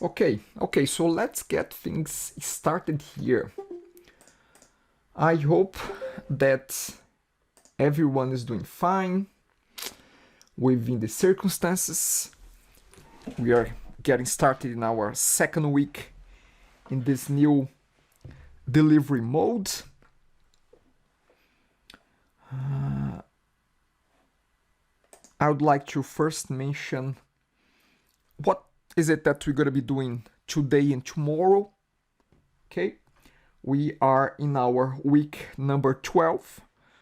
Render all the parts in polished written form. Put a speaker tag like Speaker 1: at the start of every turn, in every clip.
Speaker 1: Okay, so let's get things started here. I hope that everyone is doing fine within the circumstances. We are getting started in our second week in this new delivery mode. I would like to first mention what is it that we're going to be doing today and tomorrow. Okay, we are in our week number 12.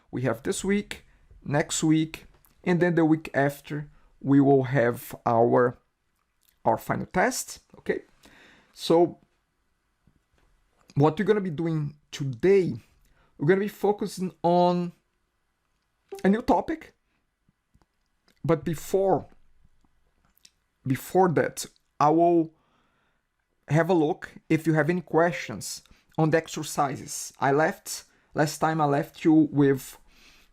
Speaker 1: We have this week, next week, and then the week after we will have our final test. Okay, so what we're going to be doing today, we're going to be focusing on a new topic. But before that, I will have a look if you have any questions on the exercises. Last time I left you with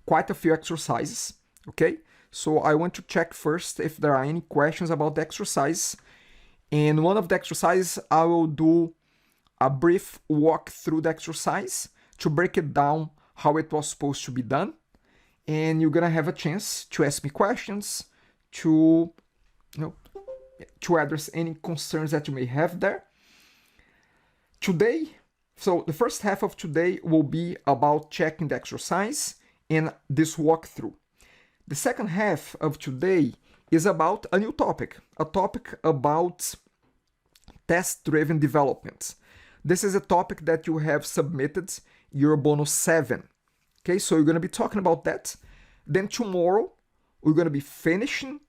Speaker 1: quite a few exercises, okay? So I want to check first if there are any questions about the exercise. And one of the exercises, I will do a brief walk through the exercise to break it down how it was supposed to be done. And you're gonna have a chance to ask me questions, to address any concerns that you may have there. Today, so the first half of today will be about checking the exercise and this walkthrough. The second half of today is about a new topic, a topic about test-driven development. This is a topic that you have submitted your bonus 7. Okay, so we're going to be talking about that. Then tomorrow, we're going to be finishing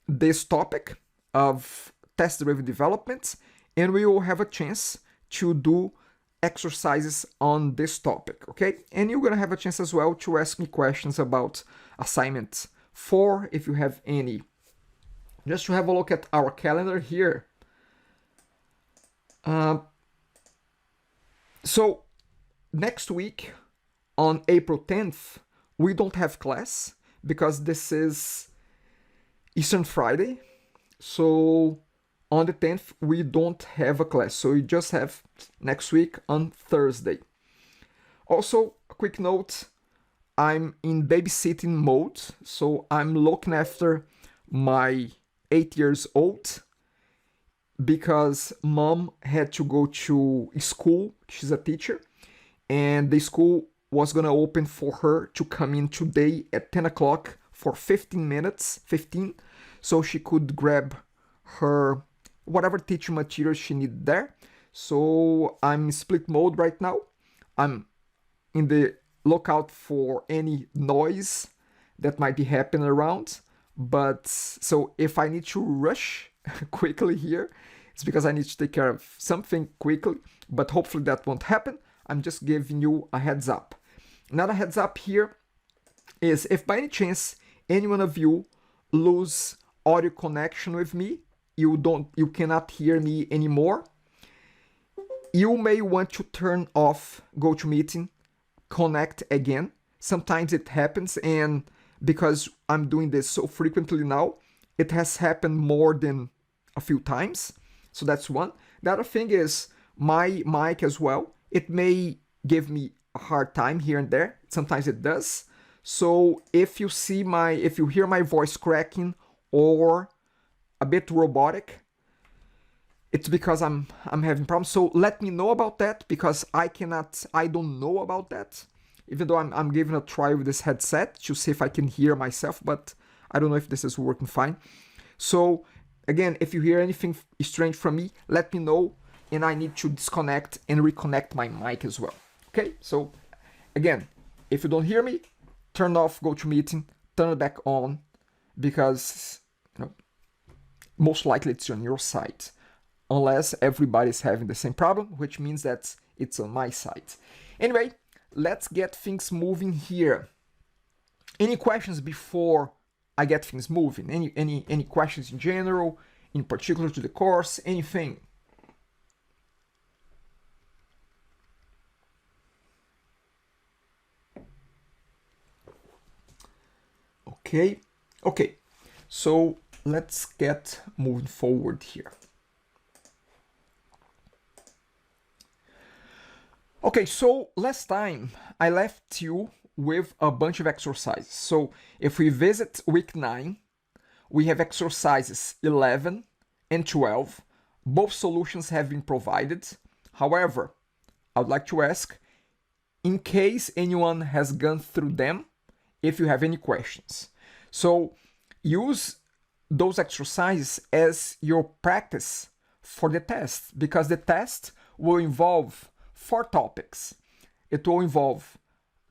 Speaker 1: this topic of test-driven development, and we will have a chance to do exercises on this topic, okay? And you're going to have a chance as well to ask me questions about assignment 4, if you have any. Just to have a look at our calendar here. So, next week, on April 10th, we don't have class because this is Eastern Friday. So on the 10th, we don't have a class. So we just have next week on Thursday. Also, a quick note, I'm in babysitting mode. So I'm looking after my 8 years old because mom had to go to school. She's a teacher. And the school was going to open for her to come in today at 10 o'clock for 15 minutes, so she could grab her whatever teaching material she needed there. So I'm in split mode right now. I'm in the lookout for any noise that might be happening around. But so if I need to rush quickly here, it's because I need to take care of something quickly, but hopefully that won't happen. I'm just giving you a heads up. Another heads up here is if by any chance any one of you lose audio connection with me, you cannot hear me anymore, you may want to turn off GoToMeeting, connect again. Sometimes it happens, and because I'm doing this so frequently now, it has happened more than a few times. So that's one. The other thing is my mic as well. It may give me a hard time here and there. Sometimes it does. So if you hear my voice cracking or a bit robotic, it's because I'm having problems. So let me know about that, because I don't know about that. Even though I'm giving a try with this headset to see if I can hear myself, but I don't know if this is working fine. So again, if you hear anything strange from me, let me know. And I need to disconnect and reconnect my mic as well. Okay, so again, if you don't hear me, turn off GoToMeeting, turn it back on, because most likely it's on your side, unless everybody's having the same problem, which means that it's on my side. Anyway, let's get things moving here. Any questions before I get things moving? Any questions in general, in particular to the course, anything? Okay, so let's get moving forward here. Okay, so last time I left you with a bunch of exercises. So if we visit week 9, we have exercises 11 and 12. Both solutions have been provided. However, I would like to ask, in case anyone has gone through them, if you have any questions. So use those exercises as your practice for the test, because the test will involve 4 topics. It will involve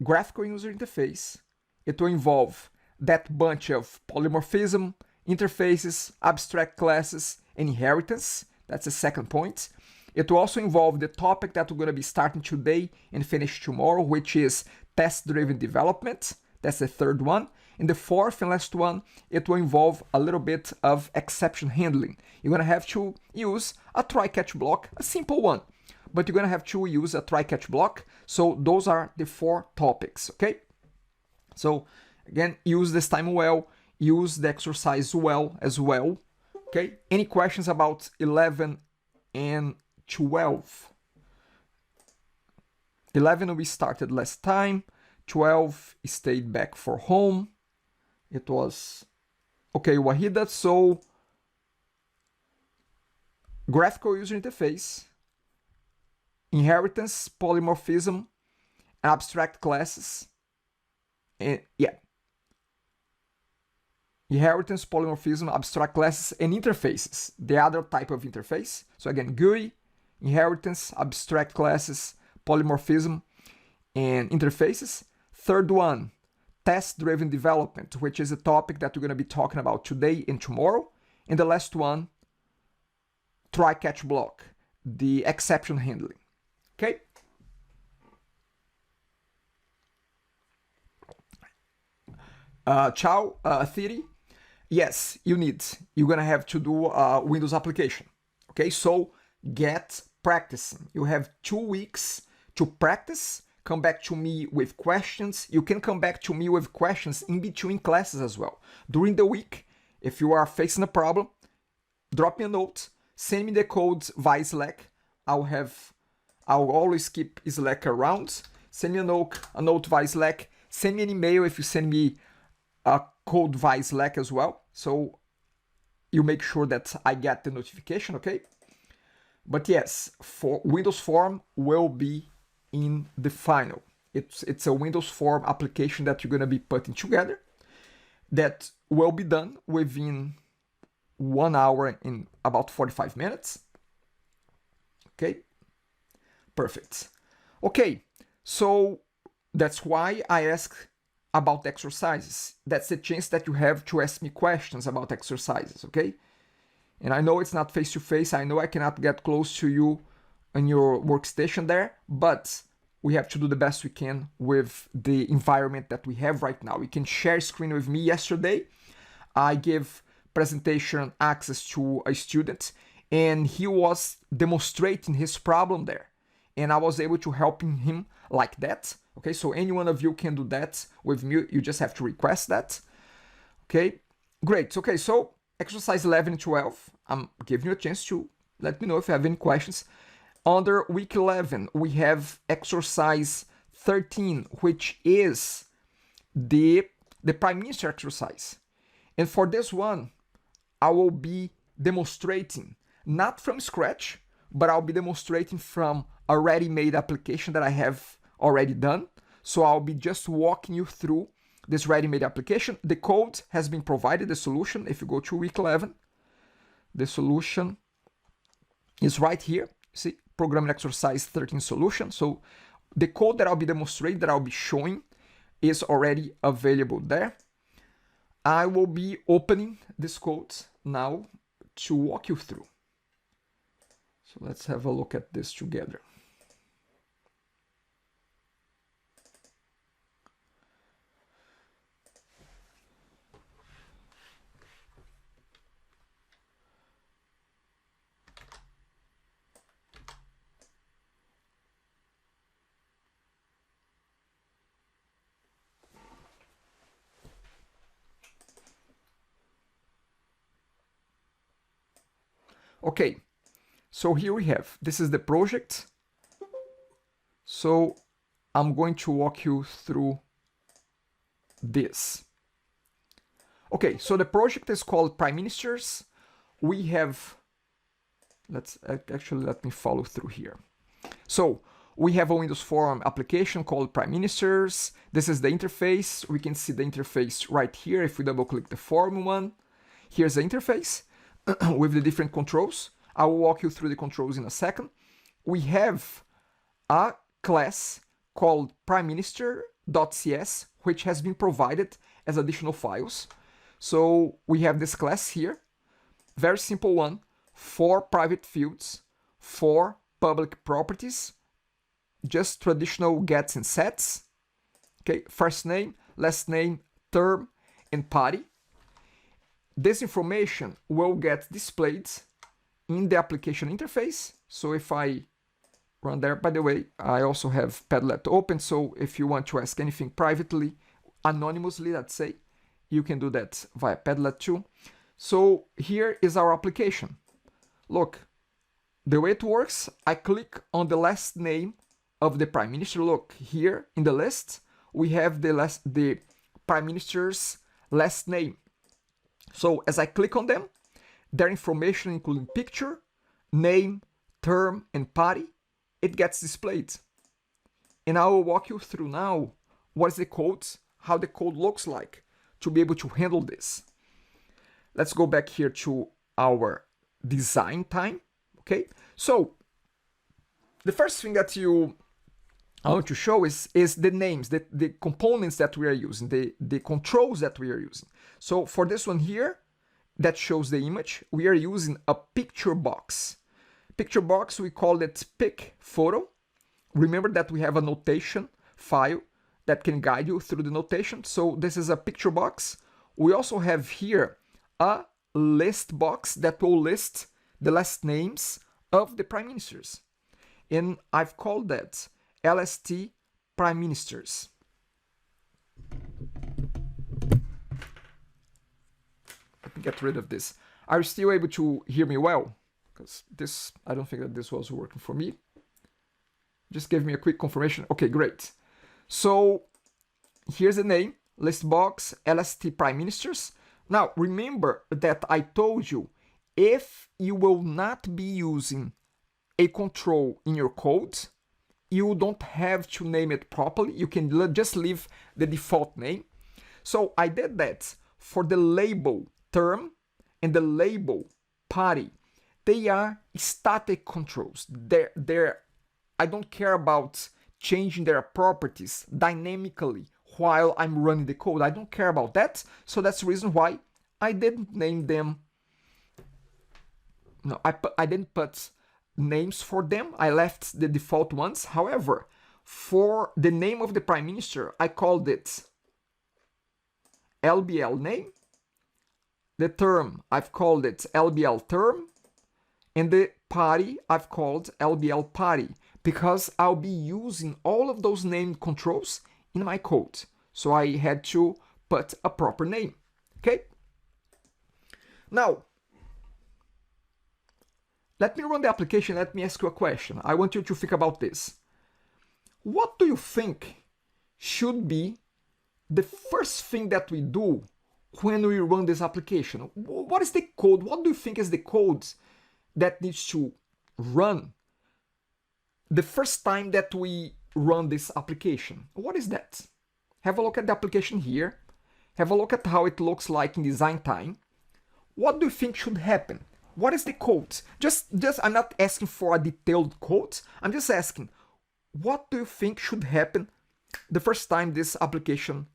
Speaker 1: graphical user interface, it will involve that bunch of polymorphism, interfaces, abstract classes, and inheritance. That's the second point. It will also involve the topic that we're going to be starting today and finish tomorrow, which is test-driven development. That's the third one. And the fourth and last one, it will involve a little bit of exception handling. You're going to have to use a try-catch block, a simple one, but you're going to have to use a try-catch block. So those are the 4 topics, okay? So again, use this time well, use the exercise well as well, okay? Any questions about 11 and 12? 11 we started last time, 12 stayed back for home. It was okay, Wahida. So graphical user interface, inheritance, polymorphism, abstract classes, and inheritance, polymorphism, abstract classes, and interfaces, the other type of interface. So again, GUI, inheritance, abstract classes, polymorphism, and interfaces. Third one, test-driven development, which is a topic that we're going to be talking about today and tomorrow. And the last one, try-catch block, the exception handling. Okay? Ciao, Theory. Yes, you need. You're going to have to do a Windows application. Okay, so get practicing. You have 2 weeks to practice. Come back to me with questions. You can come back to me with questions in between classes as well. During the week, if you are facing a problem, drop me a note, send me the code via Slack. I'll always keep Slack around. Send me a note via Slack. Send me an email if you send me a code via Slack as well. So you make sure that I get the notification, okay? But yes, for Windows Form will be in the final. It's a Windows Form application that you're going to be putting together that will be done within 1 hour in about 45 minutes. Okay, perfect. Okay, so that's why I ask about the exercises. That's the chance that you have to ask me questions about exercises, okay? And I know it's not face-to-face. I know I cannot get close to you on your workstation there, but we have to do the best we can with the environment that we have right now. You can share screen with me. Yesterday, I gave presentation access to a student, and he was demonstrating his problem there. And I was able to help him like that. Okay, so any one of you can do that with me. You just have to request that. Okay, great. Okay, so exercise 11 and 12, I'm giving you a chance to let me know if you have any questions. Under week 11, we have exercise 13, which is the Prime Minister exercise. And for this one, I will be demonstrating, not from scratch, but I'll be demonstrating from a ready-made application that I have already done. So I'll be just walking you through this ready-made application. The code has been provided, the solution. If you go to week 11, the solution is right here. See, programming exercise 13 solution. So the code that I'll be demonstrating, that I'll be showing, is already available there. I will be opening this code now to walk you through. So let's have a look at this together. Okay, so here we have, this is the project. So I'm going to walk you through this. Okay, so the project is called Prime Ministers. We have, let me follow through here. So we have a Windows Form application called Prime Ministers. This is the interface. We can see the interface right here if we double click the form one. Here's the interface with the different controls. I will walk you through the controls in a second. We have a class called Prime Minister.cs, which has been provided as additional files. So we have this class here, very simple one, 4 private fields, 4 public properties, just traditional gets and sets. Okay, first name, last name, term, and party. This information will get displayed in the application interface. So if I run there, by the way, I also have Padlet open. So if you want to ask anything privately, anonymously, let's say, you can do that via Padlet too. So here is our application. Look, the way it works, I click on the last name of the Prime Minister. Look, here in the list, we have the Prime Minister's last name. So as I click on them, their information, including picture, name, term, and party, it gets displayed. And I will walk you through now what is the code, how the code looks like to be able to handle this. Let's go back here to our design time. Okay, so the first thing that I want to show is the names, the components that we are using, the controls that we are using. So for this one here, that shows the image, we are using a picture box. Picture box, we call it pic photo. Remember that we have a notation file that can guide you through the notation. So this is a picture box. We also have here a list box that will list the last names of the prime ministers. And I've called that LST Prime Ministers. Let me get rid of this. Are you still able to hear me well? Because this, I don't think that this was working for me. Just give me a quick confirmation. Okay, great. So here's the name, list box, LST Prime Ministers. Now, remember that I told you, if you will not be using a control in your code, you don't have to name it properly. You can just leave the default name. So I did that for the label term and the label party. They are static controls. I don't care about changing their properties dynamically while I'm running the code. I don't care about that. So that's the reason why I didn't name them. No, I didn't put names for them. I left the default ones. However, for the name of the prime minister, I called it LBL name. The term, I've called it LBL term. And the party, I've called LBL party, because I'll be using all of those name controls in my code. So I had to put a proper name. Okay? Now, let me run the application. Let me ask you a question. I want you to think about this. What do you think should be the first thing that we do when we run this application? What is the code? What do you think is the code that needs to run the first time that we run this application? What is that? Have a look at the application here. Have a look at how it looks like in design time. What do you think should happen? What is the code? Just I'm not asking for a detailed code. I'm just asking, what do you think should happen the first time this application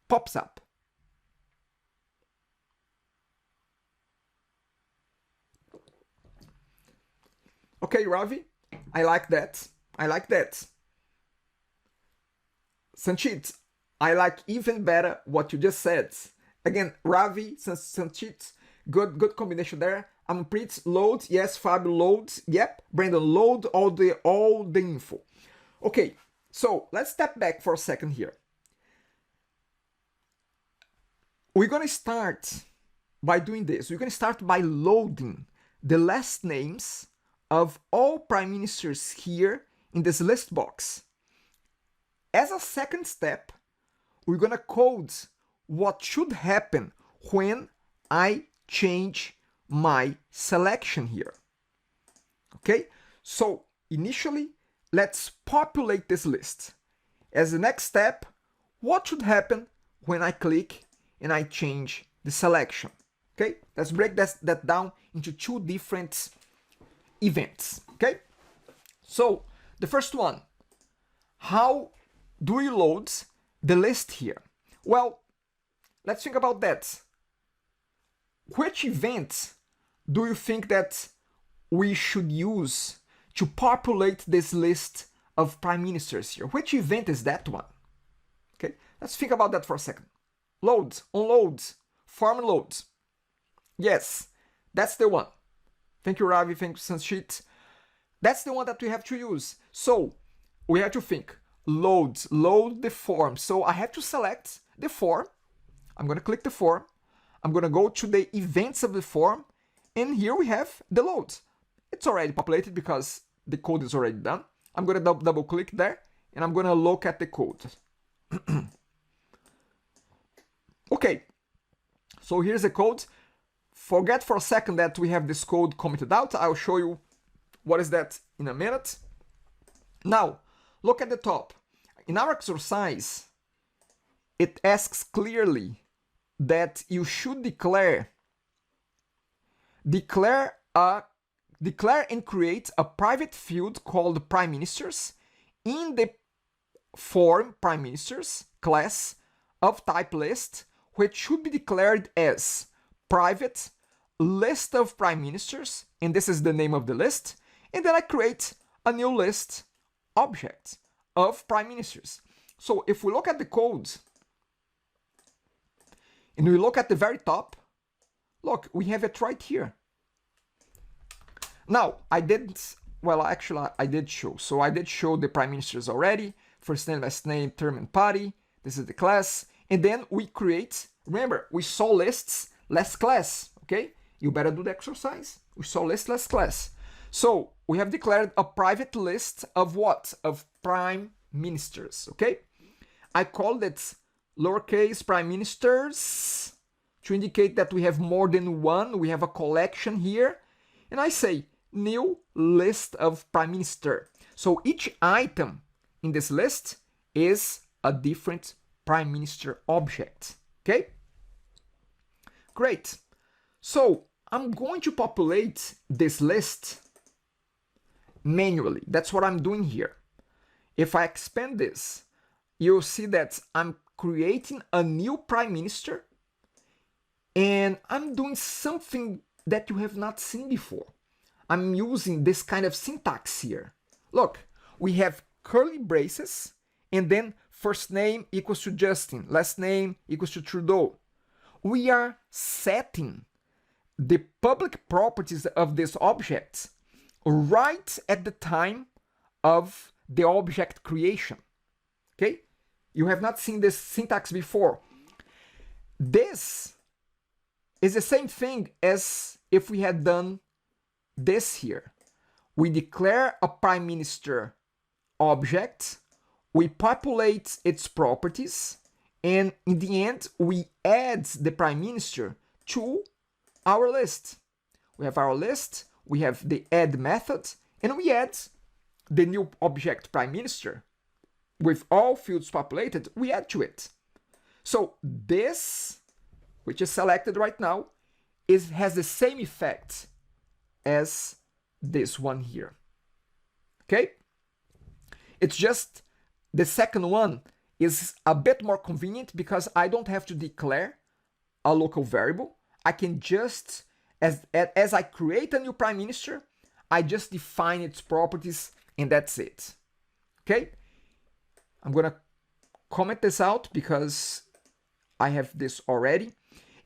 Speaker 1: pops up? Okay, Ravi, I like that. I like that. Sanchit, I like even better what you just said. Again, Ravi, Sanchit, good combination there. Amprit, load. Yes, Fabio, load. Yep, Brandon, load all the info. Okay, so let's step back for a second here. We're gonna start by doing this. We're gonna start by loading the last names of all prime ministers here in this list box. As a second step, we're gonna code what should happen when I change my selection here. Okay, so initially, let's populate this list. As the next step, what should happen when I click and I change the selection? Okay, let's break that down into two different events. Okay, so the first one, how do we load the list here? Well, let's think about that. Which event do you think that we should use to populate this list of prime ministers here? Which event is that one? Okay, let's think about that for a second. Loads, unloads, form loads. Yes, that's the one. Thank you, Ravi. Thank you, Sanshit. That's the one that we have to use. So we have to think, load the form. So I have to select the form. I'm going to click the form. I'm going to go to the events of the form. And here we have the load. It's already populated because the code is already done. I'm going to double click there and I'm going to look at the code. Okay, so here's the code. Forget for a second that we have this code commented out. I'll show you what is that in a minute. Now, look at the top. In our exercise, it asks clearly that you should declare and create a private field called prime ministers in the form prime ministers class of type list, which should be declared as private list of prime ministers, and this is the name of the list, and then I create a new list object of prime ministers. So if we look at the code and we look at the very top, look, we have it right here. Now, I did show. So I did show the prime ministers already. First name, last name, term, and party. This is the class. And then we create, remember, we saw lists, last class, okay? You better do the exercise. We saw list, last class. So we have declared a private list of what? Of prime ministers, okay? I called it lowercase prime ministers to indicate that we have more than one. We have a collection here. And I say, new list of prime minister. So each item in this list is a different prime minister object. Okay? Great. So I'm going to populate this list manually. That's what I'm doing here. If I expand this, you'll see that I'm creating a new prime minister and I'm doing something that you have not seen before. I'm using this kind of syntax here. Look, we have curly braces and then first name equals to Justin, last name equals to Trudeau. We are setting the public properties of this object right at the time of the object creation. Okay? You have not seen this syntax before. This is the same thing as if we had done this here. We declare a prime minister object, we populate its properties, and in the end, we add the prime minister to our list. We have our list, we have the add method, and we add the new object prime minister. With all fields populated, we add to it. So this, which is selected right now, has the same effect as this one here. Okay? It's just the second one is a bit more convenient because I don't have to declare a local variable. I can just, as I create a new prime minister, I just define its properties and that's it. Okay? I'm gonna comment this out because I have this already.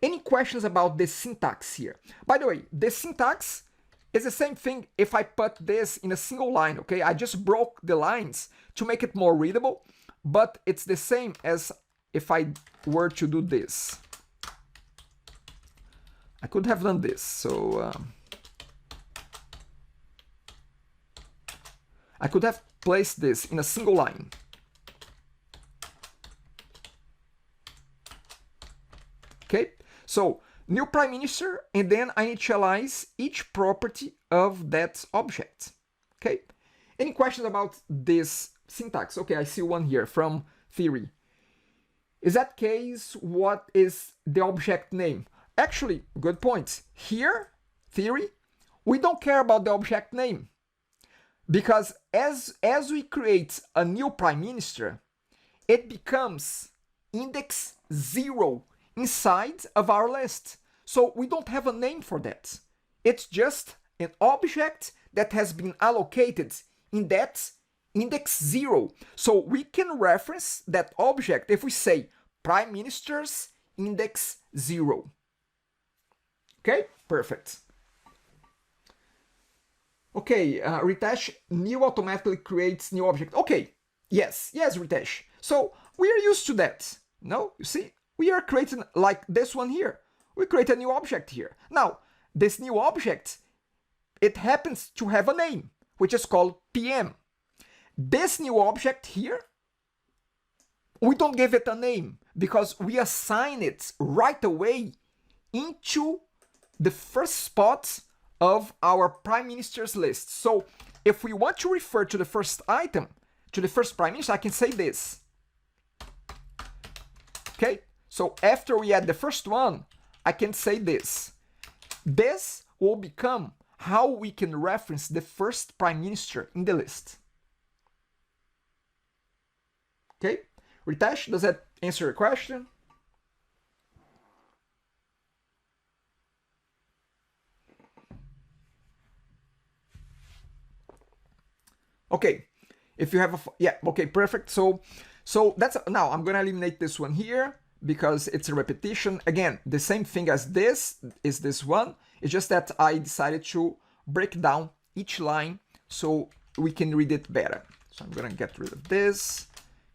Speaker 1: Any questions about the syntax here? By the way, the syntax is the same thing if I put this in a single line, okay? I just broke the lines to make it more readable, but it's the same as if I were to do this. I could have done this, so I could have placed this in a single line. Okay, so new prime minister, and then I initialize each property of that object. Okay, any questions about this syntax? Okay, I see one here from theory. Is that case, what is the object name? Actually, good point. Here, theory, we don't care about the object name, because as we create a new prime minister, it becomes index 0 inside of our list. So we don't have a name for that. It's just an object that has been allocated in that index 0. So we can reference that object if we say prime ministers index 0. Okay, perfect. Okay, Ritesh, new automatically creates new object. Okay, yes, Ritesh. So we are used to that. No, you see, we are creating like this one here. We create a new object here. Now, this new object, it happens to have a name, which is called PM. This new object here, we don't give it a name because we assign it right away into the first spot of our prime minister's list. So if we want to refer to the first item, to the first prime minister, I can say this. Okay, so after we add the first one, I can say this. This will become how we can reference the first prime minister in the list. Okay, Ritesh, does that answer your question? Okay, if you have a, yeah, okay, perfect. So that's, now I'm gonna eliminate this one here because it's a repetition. Again, the same thing as this is this one. It's just that I decided to break down each line so we can read it better. So I'm gonna get rid of this,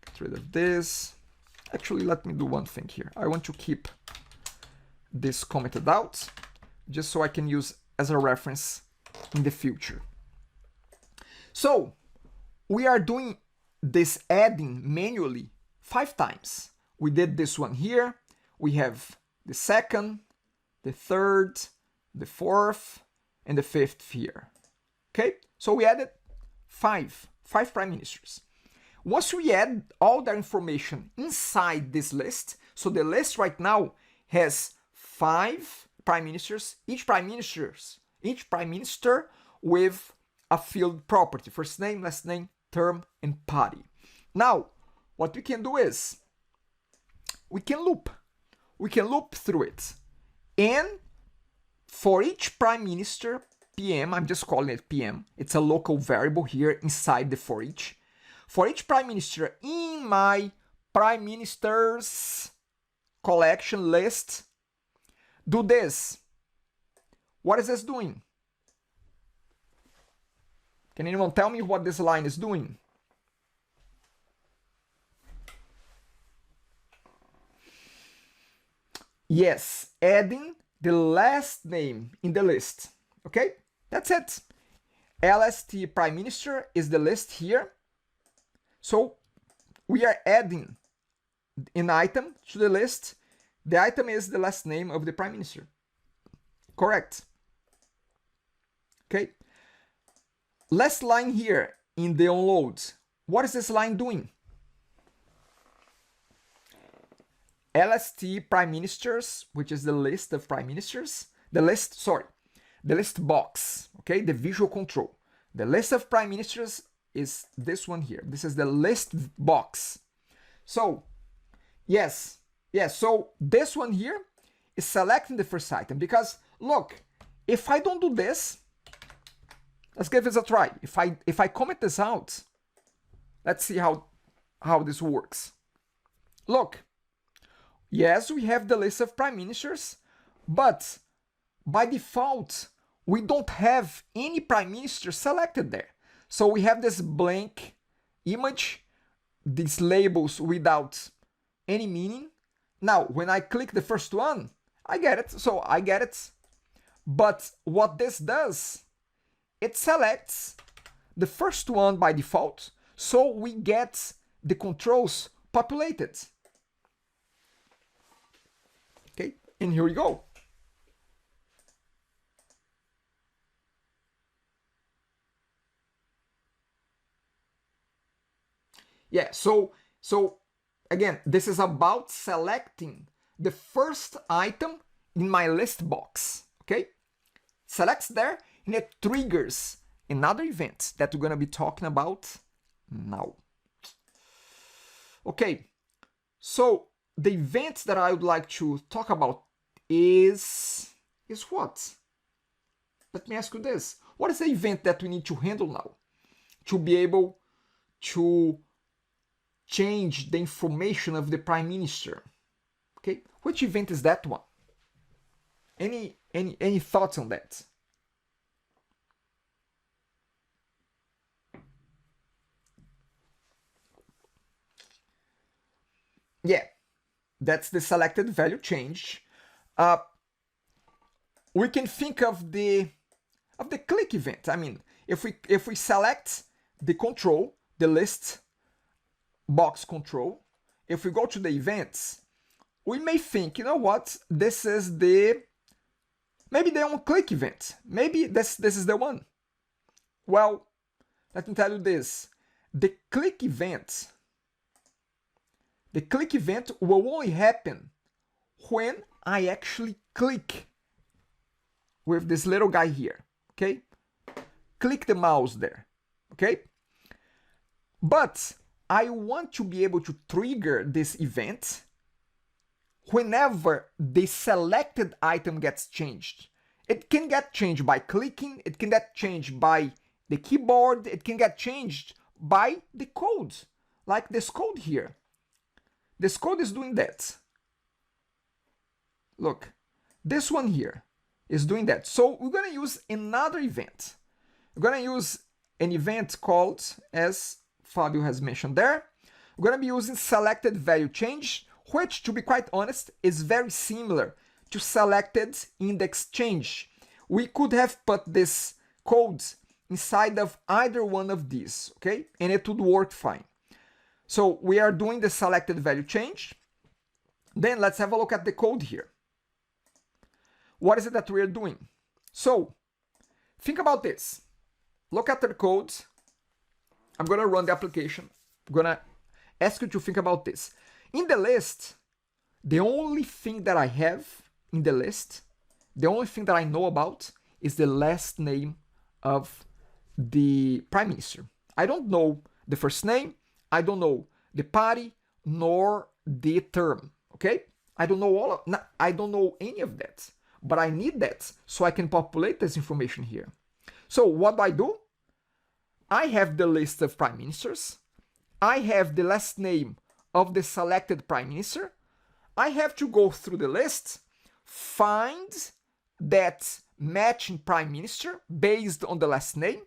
Speaker 1: get rid of this. Actually, let me do one thing here. I want to keep this commented out just so I can use as a reference in the future. So we are doing this adding manually 5 times. We did this one here. We have the second, the third, the fourth, and the fifth here. Okay, so we added five prime ministers. Once we add all that information inside this list, so the list right now has 5 prime ministers, each prime minister with a field property, first name, last name, term, and party. Now, what we can do is we can loop through it. And for each prime minister, PM, I'm just calling it PM, it's a local variable here inside the for each. For each prime minister in my prime ministers collection list, do this. What is this doing? Can anyone tell me what this line is doing? Yes, adding the last name in the list. Okay, that's it. LST prime minister is the list here. So we are adding an item to the list. The item is the last name of the prime minister. Correct. Okay. Last line here in the onload. What is this line doing? LST prime ministers, which is the list of prime ministers. The list box, okay, the visual control. The list of prime ministers is this one here. This is the list box. So, yes, so this one here is selecting the first item because, look, if I don't do this, let's give this a try. If I comment this out, let's see how this works. Look, yes, we have the list of prime ministers, but by default, we don't have any prime minister selected there. So we have this blank image, these labels without any meaning. Now, when I click the first one, I get it. So I get it. But what this does, it selects the first one by default, so we get the controls populated. Okay, and here we go. Yeah, so again, this is about selecting the first item in my list box, okay? Selects there, and it triggers another event that we're gonna be talking about now. Okay, so the event that I would like to talk about is what? Let me ask you this. What is the event that we need to handle now to be able to change the information of the Prime Minister? Okay, which event is that one? Any thoughts on that? Yeah, that's the selected value change. We can think of the click event. I mean, if we select the control, the list box control, if we go to the events, we may think, you know what, this is maybe the on-click event. Maybe this is the one. Well, let me tell you this. The click event will only happen when I actually click with this little guy here, okay? Click the mouse there, okay? But I want to be able to trigger this event whenever the selected item gets changed. It can get changed by clicking, it can get changed by the keyboard, it can get changed by the code, like this code here. This code is doing that. Look, this one here is doing that. So we're gonna use another event. We're gonna use an event called, as Fabio has mentioned there, we're gonna be using selected value change, which, to be quite honest, is very similar to selected index change. We could have put this code inside of either one of these, okay? And it would work fine. So we are doing the selected value change. Then let's have a look at the code here. What is it that we are doing? So think about this. Look at the code. I'm gonna run the application. I'm gonna ask you to think about this. In the list, the only thing that I have in the list, the only thing that I know about is the last name of the Prime Minister. I don't know the first name, I don't know the party, nor the term, okay? I don't know any of that, but I need that so I can populate this information here. So what do? I have the list of Prime Ministers, I have the last name of the selected Prime Minister, I have to go through the list, find that matching Prime Minister based on the last name.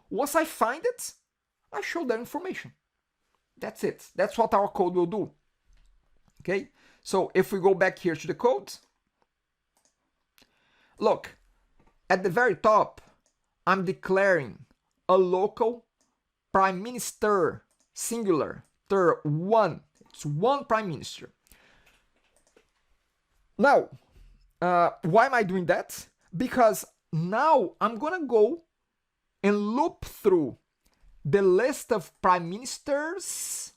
Speaker 1: Once I find it, I show that information. That's it. That's what our code will do. Okay, so if we go back here to the code, look, at the very top, I'm declaring a local Prime Minister, singular, one. It's one Prime Minister. Now, why am I doing that? Because now I'm gonna go and loop through the list of Prime Ministers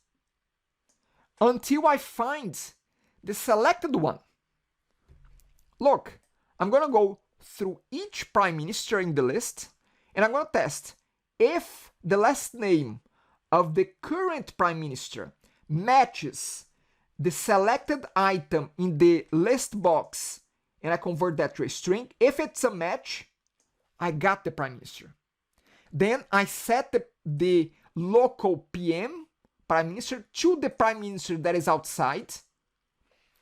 Speaker 1: until I find the selected one. Look, I'm gonna go through each Prime Minister in the list and I'm gonna test if the last name of the current Prime Minister matches the selected item in the list box and I convert that to a string. If it's a match, I got the Prime Minister. Then I set the local PM, Prime Minister, to the Prime Minister that is outside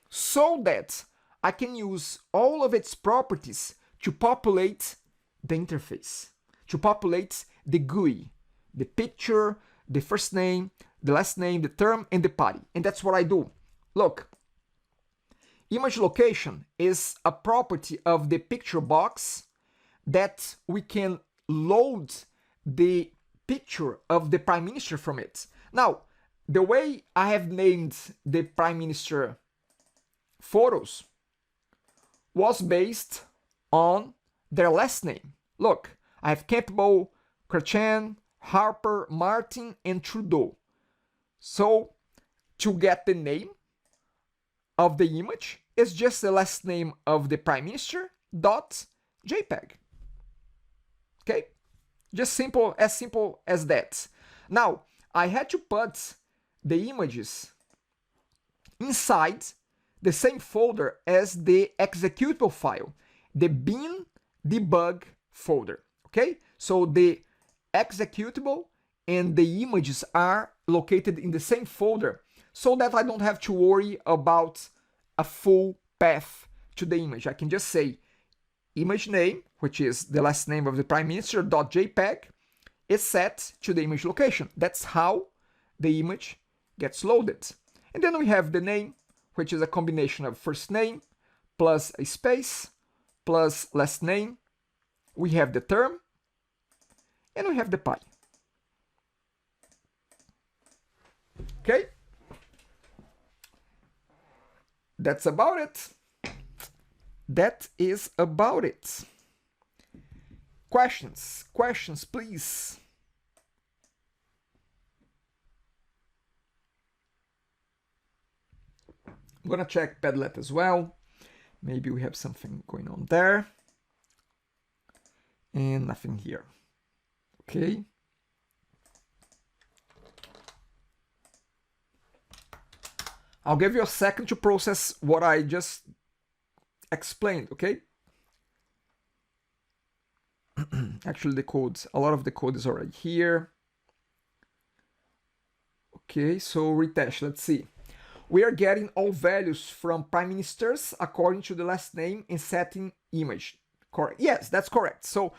Speaker 1: so that I can use all of its properties to populate the interface, to populate the GUI, the picture, the first name, the last name, the term, and the party. And that's what I do. Look, image location is a property of the picture box that we can load the picture of the prime minister from it. Now, the way I have named the prime minister photos was based on their last name. Look, I have Campbell, Crechan, Harper, Martin, and Trudeau. So, to get the name of the image, it's just the last name of the prime minister dot JPEG. Okay? Just simple as that. Now, I had to put the images inside the same folder as the executable file, the bin debug folder. Okay? So the executable and the images are located in the same folder so that I don't have to worry about a full path to the image. I can just say image name, which is the last name of the prime minister, .jpg, is set to the image location. That's how the image gets loaded. And then we have the name, which is a combination of first name plus a space plus last name. We have the term and we have the pi. Okay? That's about it. That is about it. Questions? Questions, please. I'm gonna check Padlet as well. Maybe we have something going on there. And nothing here. Okay. I'll give you a second to process what I just explained, okay? Actually, the code, a lot of the code is already here. Okay, so retest, let's see. We are getting all values from prime ministers according to the last name in setting image. Correct? Yes, that's correct. So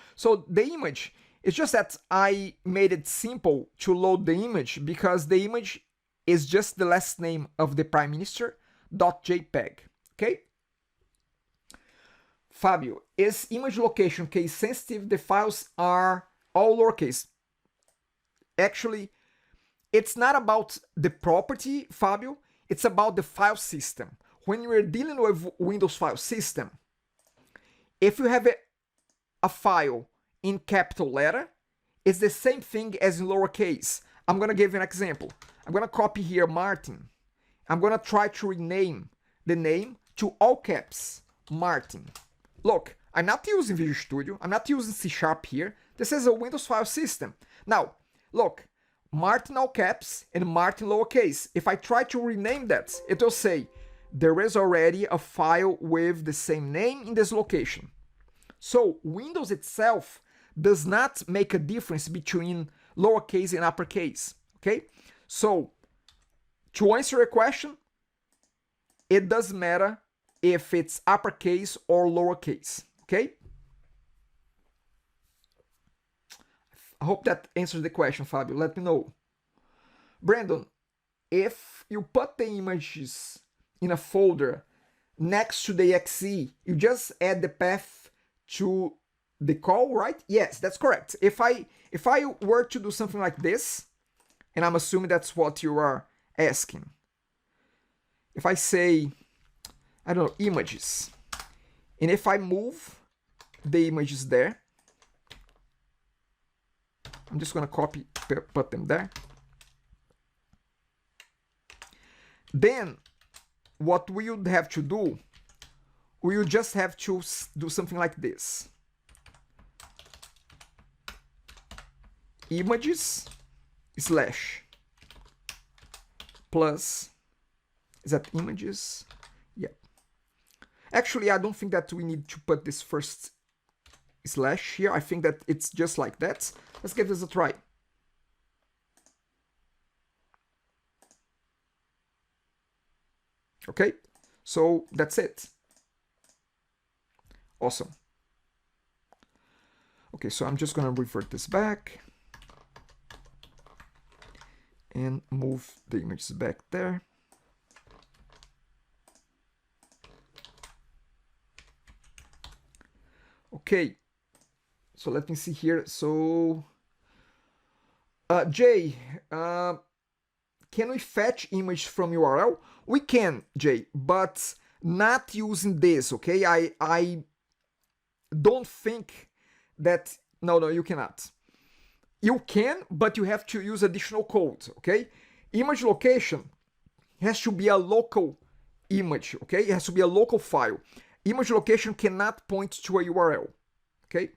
Speaker 1: the image, it's just that I made it simple to load the image because the image is just the last name of the prime minister .jpg. Okay? Fabio, is image location case sensitive? The files are all lowercase. Actually, it's not about the property, Fabio. It's about the file system. When you're dealing with Windows file system, if you have a file in capital letter, it's the same thing as in lowercase. I'm going to give you an example. I'm going to copy here Martin. I'm going to try to rename the name to all caps, Martin. Look, I'm not using Visual Studio. I'm not using C# here. This is a Windows file system. Now, look, Martin all caps and Martin lowercase. If I try to rename that, it will say, there is already a file with the same name in this location. So Windows itself does not make a difference between lowercase and uppercase, okay? So to answer your question, it doesn't matter if it's uppercase or lowercase, okay? I hope that answers the question, Fabio. Let me know. Brandon, if you put the images in a folder next to the exe, you just add the path to the call, right? Yes, that's correct. If I were to do something like this, and I'm assuming that's what you are asking. If I say, I don't know, images, and if I move the images there, I'm just going to copy, put them there. Then what we would have to do, we would just have to do something like this. Images slash plus, is that images? Yeah. Actually, I don't think that we need to put this first slash here. I think that it's just like that. Let's give this a try. Okay, so that's it. Awesome. Okay, so I'm just gonna revert this back and move the images back there. Okay, so let me see here. So Jay, can we fetch image from URL? We can, Jay, but not using this, okay? I don't think that, no, you cannot. You can, but you have to use additional code, okay? Image location has to be a local image, okay? It has to be a local file. Image location cannot point to a URL, okay?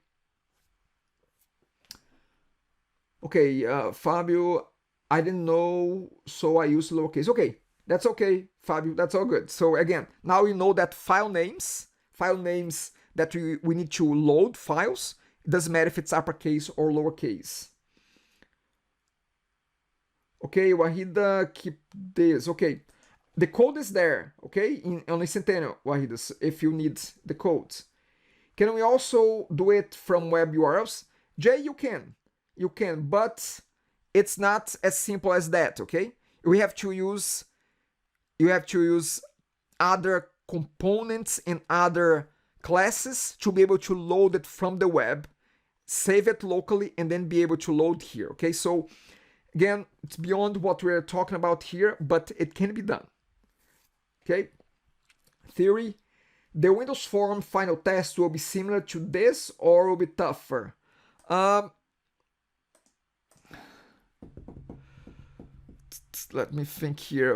Speaker 1: Okay, Fabio, I didn't know, so I used lowercase. Okay, that's okay, Fabio, that's all good. So again, now we know that file names that we need to load files, it doesn't matter if it's uppercase or lowercase. Okay, Wahida, keep this. Okay, the code is there, okay, on the Centennial, Wahida, if you need the code. Can we also do it from web URLs? Jay, you can, but it's not as simple as that, okay? You have to use other components and other classes to be able to load it from the web, save it locally, and then be able to load here, okay? So again, it's beyond what we're talking about here, but it can be done, okay? Theory, the Windows Form final test will be similar to this or will be tougher? Let me think here.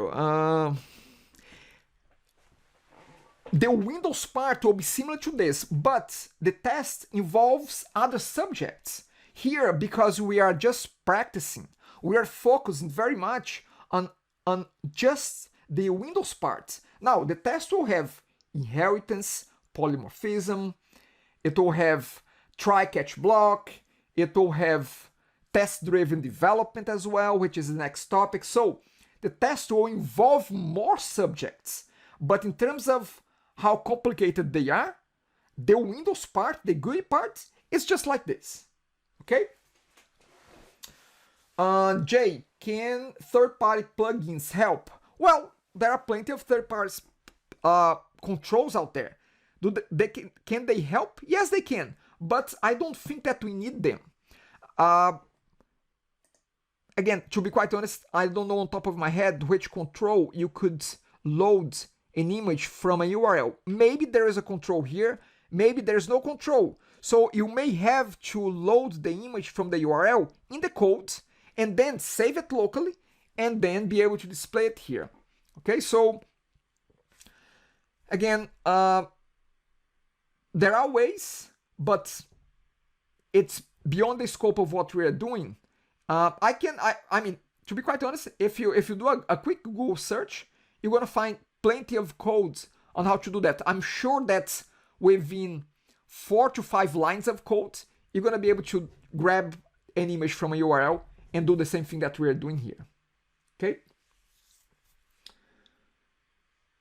Speaker 1: The Windows part will be similar to this, but the test involves other subjects. Here, because we are just practicing, we are focusing very much on just the Windows part. Now, the test will have inheritance, polymorphism, it will have try-catch block, it will have test-driven development as well, which is the next topic. So the test will involve more subjects, but in terms of how complicated they are, the Windows part, the GUI part, is just like this, okay? Jay, can third-party plugins help? Well, there are plenty of third-party controls out there. Can they help? Yes, they can, but I don't think that we need them. Again, to be quite honest, I don't know on top of my head which control you could load an image from a URL. Maybe there is a control here, maybe there's no control. So you may have to load the image from the URL in the code and then save it locally and then be able to display it here. Okay, so again, there are ways, but it's beyond the scope of what we are doing. I mean, to be quite honest, if you do a quick Google search, you're gonna find plenty of codes on how to do that. I'm sure that within 4 to 5 lines of code, you're gonna be able to grab an image from a URL and do the same thing that we're doing here. Okay?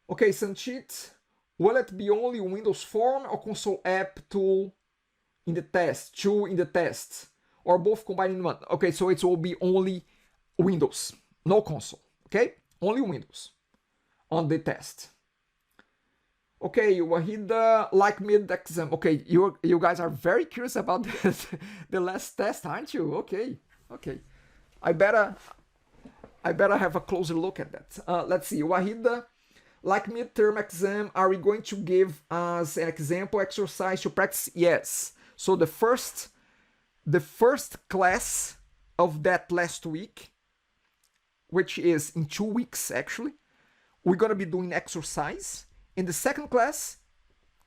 Speaker 1: Okay, Sanchit, will it be only Windows Form or console app tool in the test, or both combined in one? Okay, so it will be only Windows, no console, okay? Only Windows on the test. Okay, Wahida, like mid-exam. Okay, you guys are very curious about the last test, aren't you? Okay. I better have a closer look at that. Let's see, Wahida, like midterm exam, are we going to give us an example exercise to practice? Yes. So the first class of that last week, which is in 2 weeks actually, we're gonna be doing exercise. In the second class,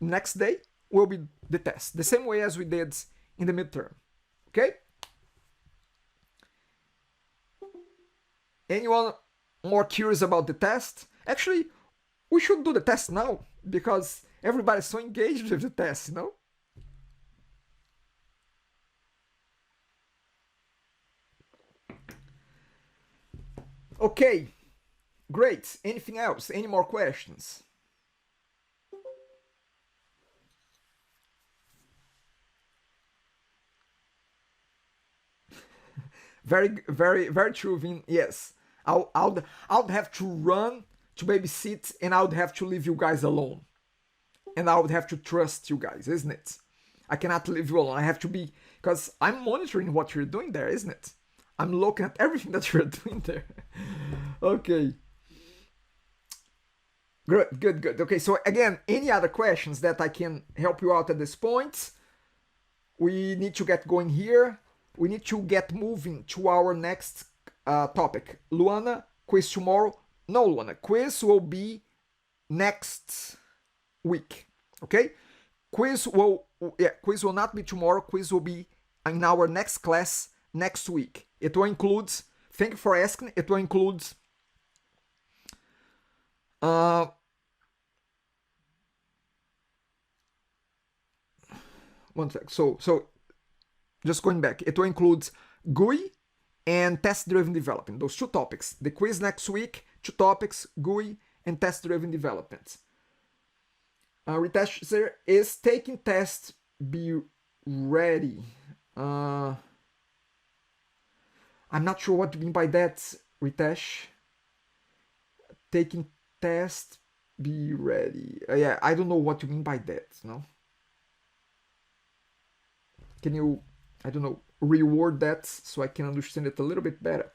Speaker 1: next day, will be the test, the same way as we did in the midterm. Okay? Anyone more curious about the test? Actually, we should do the test now because everybody's so engaged with the test, you know? Okay, great. Anything else? Any more questions? Very true, Vin. Yes, I'd have to run to babysit, and I would have to leave you guys alone, and I would have to trust you guys, isn't it? I cannot leave you alone. I have to be, because I'm monitoring what you're doing there, isn't it? I'm looking at everything that you're doing there. Okay. Good. Okay, so again, any other questions that I can help you out at this point? We need to get going here. We need to get moving to our next topic. Luana, quiz tomorrow? No, Luana, quiz will be next week. Okay? Quiz will not be tomorrow. Quiz will be in our next class next week. It will include, thank you for asking, it will include one sec. So just going back, it will include GUI and test-driven development. Those two topics. The quiz next week, two topics, GUI and test-driven development. Ritesh is taking tests. Be ready. I'm not sure what you mean by that, Ritesh. Taking test. Be ready. Yeah, I don't know what you mean by that. No. Can you, I don't know, reword that so I can understand it a little bit better?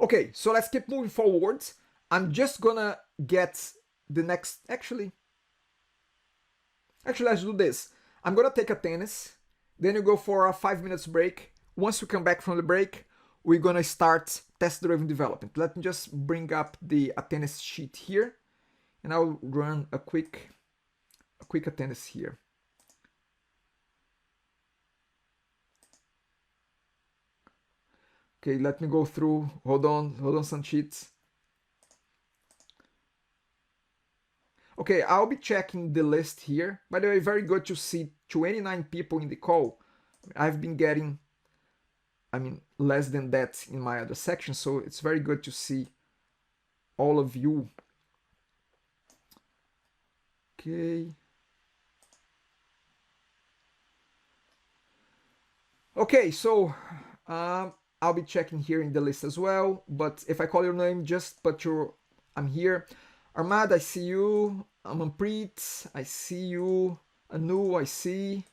Speaker 1: Okay, so let's keep moving forward. I'm just gonna get the next, actually let's do this. I'm gonna take attendance, then you go for a 5 minutes break. Once we come back from the break, we're gonna start test-driven development. Let me just bring up the attendance sheet here, and I'll run a quick attendance here. Okay, let me go through. Hold on, Sanchit. Okay, I'll be checking the list here. By the way, very good to see 29 people in the call. I've been getting, less than that in my other section, so it's very good to see all of you. Okay. Okay, so I'll be checking here in the list as well, but if I call your name, just put I'm here. Armad, I see you. Amanpreet, I see you. Anu, I see.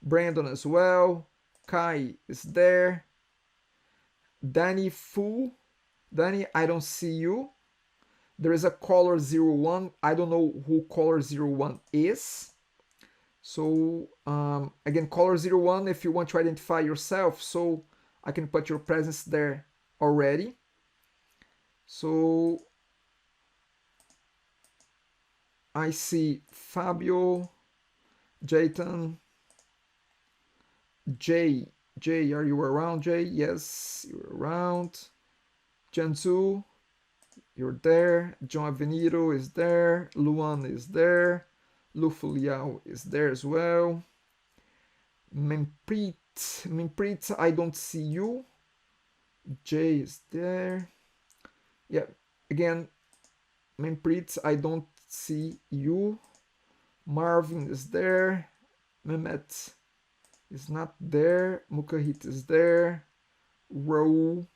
Speaker 1: Brandon as well. Kai is there. Danny Fu. Danny, I don't see you. There is a caller 01. I don't know who caller 01 is. So again, caller 01, if you want to identify yourself, so I can put your presence there already. So I see Fabio, Jayton, Jay, are you around, Jay? Yes, you're around. Jansu, you're there. John Aveniro is there. Luan is there. Lufu Liao is there as well. Mempreet, I don't see you. Jay is there. Yeah, again, Mempreet, I don't see you. Marvin is there. Mehmet is not there. Mukahit is there. Raul,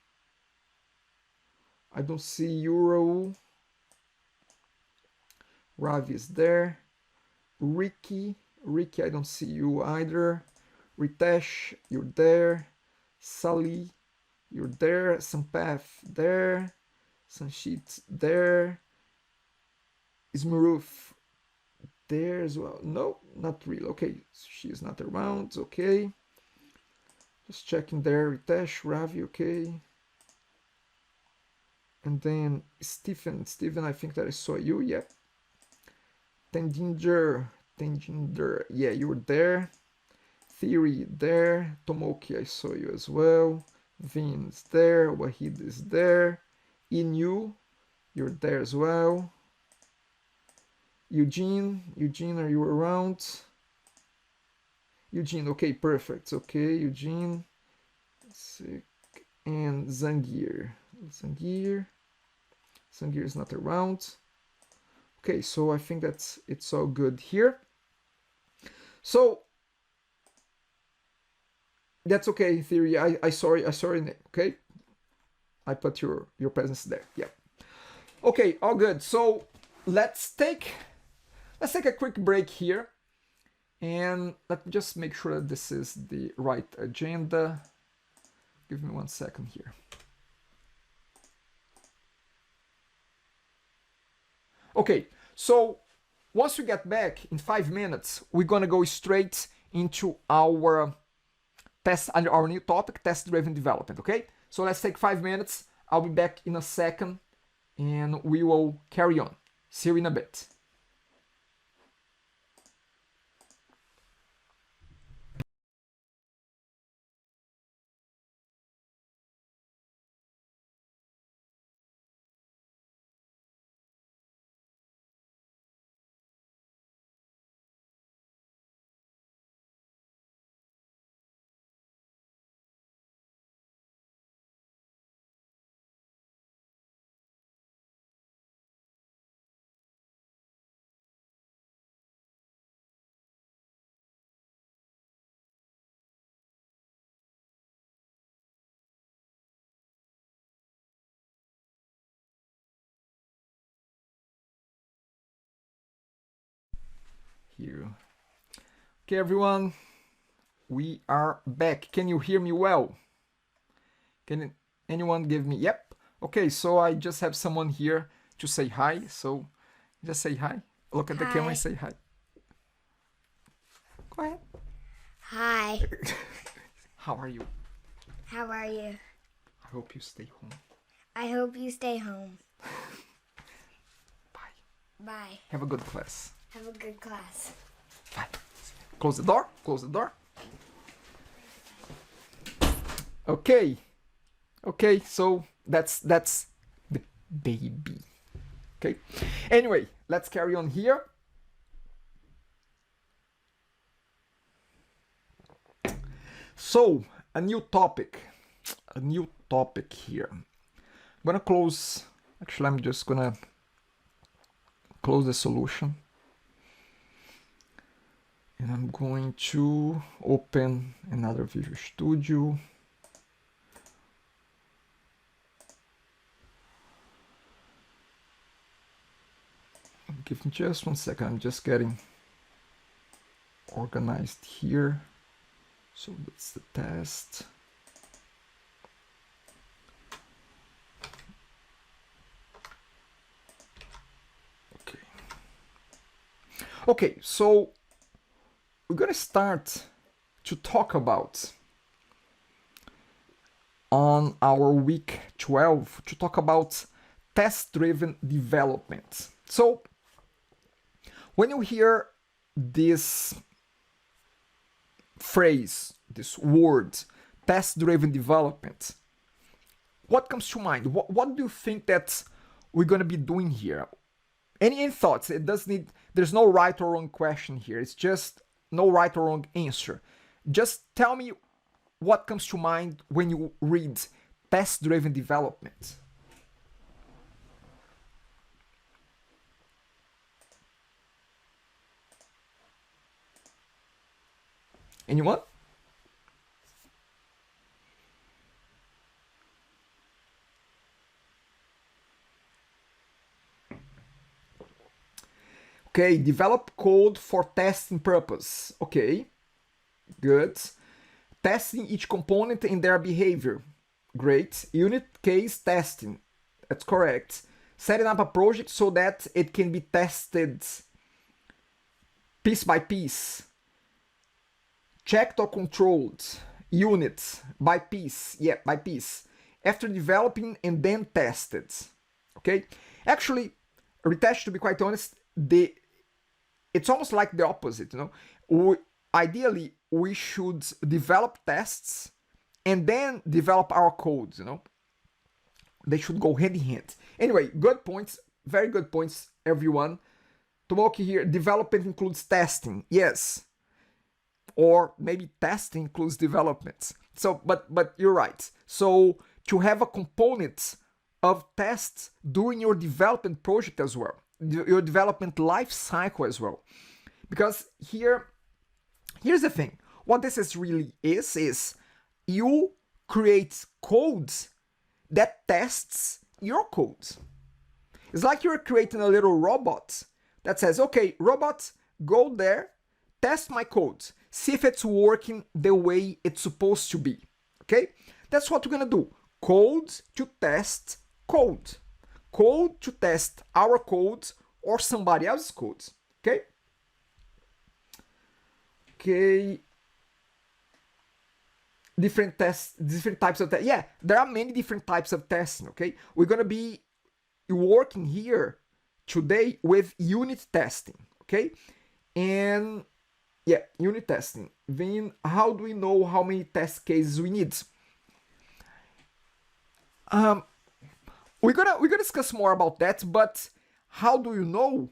Speaker 1: I don't see you, Raul. Ravi is there. Ricky, I don't see you either. Ritesh, you're there. Sally, you're there. Sampath, there. Sanchit, there. Ismaruf, there as well. No, not really. Okay, she's not around. Okay. Just checking there. Ritesh, Ravi, okay. And then Stephen, I think that I saw you. Yeah. Tendinger, yeah, you were there. Theory, there. Tomoki, I saw you as well. Vin is there. Wahid is there. Inu, you're there as well. Eugene, are you around? Eugene, okay, perfect. Okay, Eugene. And Zangir is not around. Okay, so I think it's all good here. So that's okay in theory. I saw your name. Okay, I put your presence there. Yeah. Okay, all good. So let's take a quick break here, and let me just make sure that this is the right agenda. Give me 1 second here. Okay, so once we get back in 5 minutes, we're gonna go straight into our our new topic, test-driven development. Okay, so let's take 5 minutes. I'll be back in a second, and we will carry on. See you in a bit. Here. Okay, everyone, we are back. Can you hear me well? Can anyone give me? Yep. Okay, so I just have someone here to say hi. So just say hi. Look at the camera and say hi. Go ahead.
Speaker 2: Hi.
Speaker 1: How are you?
Speaker 2: How are you?
Speaker 1: I hope you stay home.
Speaker 2: I hope you stay home.
Speaker 1: Bye.
Speaker 2: Bye.
Speaker 1: Have a good class.
Speaker 2: Have a good class.
Speaker 1: Bye. Close the door. Close the door. Okay. Okay, so that's the baby. Okay. Anyway, let's carry on here. So, a new topic here. I'm gonna close, actually I'm just gonna close the solution. And I'm going to open another Visual Studio. Give me just 1 second, I'm just getting organized here. So that's the test. Okay. Okay, so we're gonna start to talk about on our week 12 to talk about test-driven development. So when you hear this phrase, this word, test-driven development, what comes to mind? What do you think that we're gonna be doing here? Any thoughts? It doesn't need. There's no right or wrong question here. It's just no right or wrong answer. Just tell me what comes to mind when you read test-driven development. Anyone? Okay, develop code for testing purpose. Okay, good. Testing each component and their behavior. Great. Unit case testing. That's correct. Setting up a project so that it can be tested piece by piece. Checked or controlled. Unit by piece. Yeah, by piece. After developing and then tested. Okay? Actually, retest, to be quite honest, it's almost like the opposite, you know. Ideally, we should develop tests and then develop our codes, you know. They should go hand in hand. Anyway, good points, very good points, everyone. Tomoki here, development includes testing, yes. Or maybe testing includes development. So, but you're right. So to have a component of tests during your development project as well, your development life cycle as well. Because here's the thing. What this really is you create codes that tests your code. It's like you're creating a little robot that says, okay, robot, go there, test my code, see if it's working the way it's supposed to be. Okay? That's what we're gonna do. Code to test code. Code to test our code or somebody else's code. Okay? Okay. Different tests, different types of tests. Yeah, there are many different types of testing. Okay? We're gonna be working here today with unit testing. Okay? And yeah, unit testing. Then how do we know how many test cases we need? We're gonna discuss more about that, but how do you know?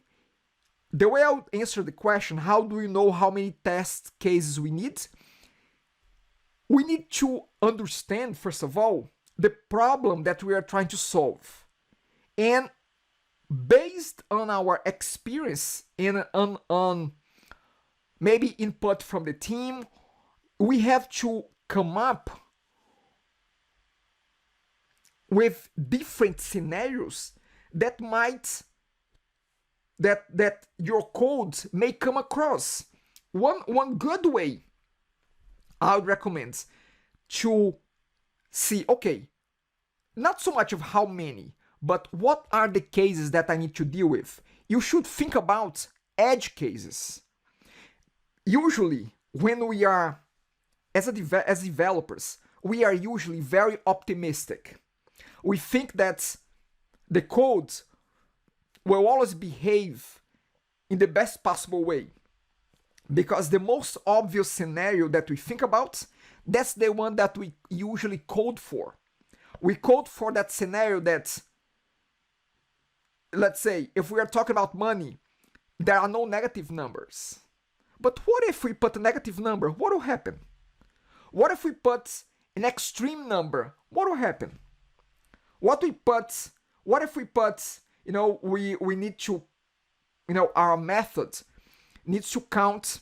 Speaker 1: The way I would answer the question, how do you know how many test cases we need? We need to understand, first of all, the problem that we are trying to solve. And based on our experience and on maybe input from the team, we have to come up with different scenarios that your code may come across. One good way I would recommend to see, okay, not so much of how many, but what are the cases that I need to deal with. You should think about edge cases. Usually, when we are, as developers, we are usually very optimistic. We think that the code will always behave in the best possible way. Because the most obvious scenario that we think about, that's the one that we usually code for. We code for that scenario that, let's say, if we are talking about money, there are no negative numbers. But what if we put a negative number? What will happen? What if we put an extreme number? What will happen? What if we put, we need to, our method needs to count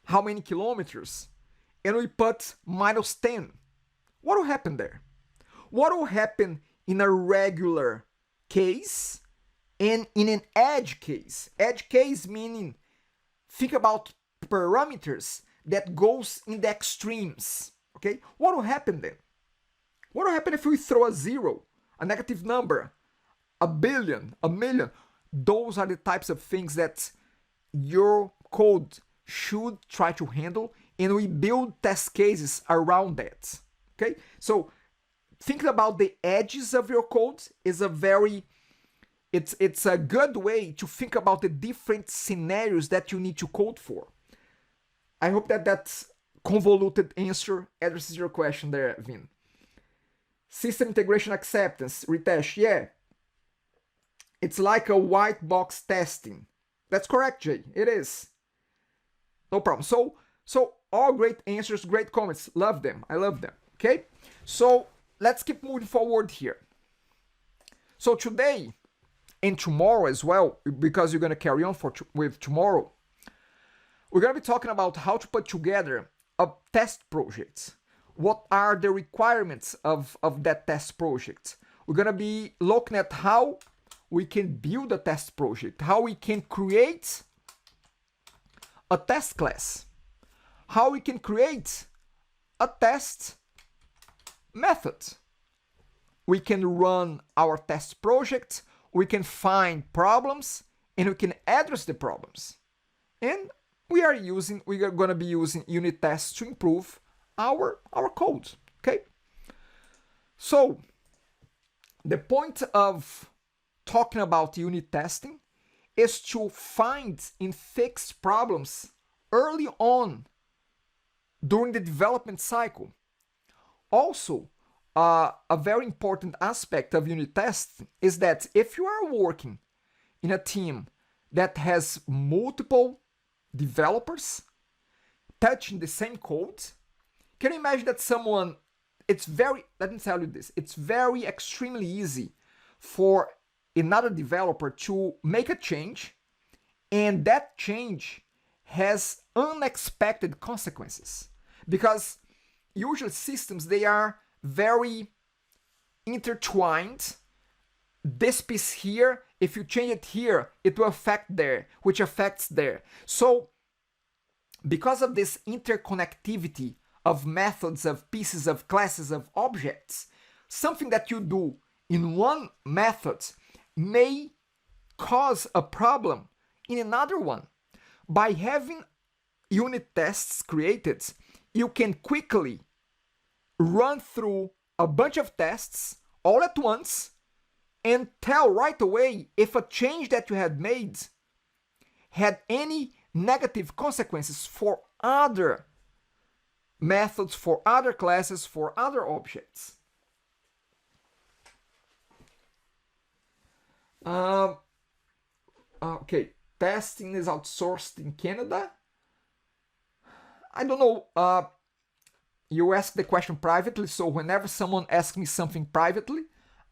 Speaker 1: how many kilometers, and we put -10. What will happen there? What will happen in a regular case and in an edge case? Edge case meaning, think about parameters that goes in the extremes. Okay? What will happen then? What will happen if we throw a zero, a negative number, a billion, a million? Those are the types of things that your code should try to handle, and we build test cases around that. Okay? So thinking about the edges of your code is it's a good way to think about the different scenarios that you need to code for. I hope that convoluted answer addresses your question there, Vin. System integration acceptance, retest, yeah. It's like a white box testing. That's correct, Jay. It is. No problem. So all great answers, great comments. Love them. I love them. Okay? So let's keep moving forward here. So today and tomorrow as well, because you're going to carry on with tomorrow, we're going to be talking about how to put together a test project. What are the requirements of that test project? We're going to be looking at how we can build a test project, how we can create a test class, how we can create a test method. We can run our test project, we can find problems, and we can address the problems. And we are going to be using unit tests to improve our code. Okay? So the point of talking about unit testing is to find and fix problems early on during the development cycle. Also, a very important aspect of unit testing is that if you are working in a team that has multiple developers touching the same code, can you imagine that let me tell you this, it's very extremely easy for another developer to make a change, and that change has unexpected consequences. Because usually systems, they are very intertwined. this piece here, if you change it here, it will affect there, which affects there. So because of this interconnectivity of methods, of pieces, of classes, of objects, something that you do in one method may cause a problem in another one. By having unit tests created, you can quickly run through a bunch of tests all at once and tell right away if a change that you had made had any negative consequences for other methods, for other classes, for other objects. Okay, testing is outsourced in Canada. I don't know. You ask the question privately, so whenever someone asks me something privately,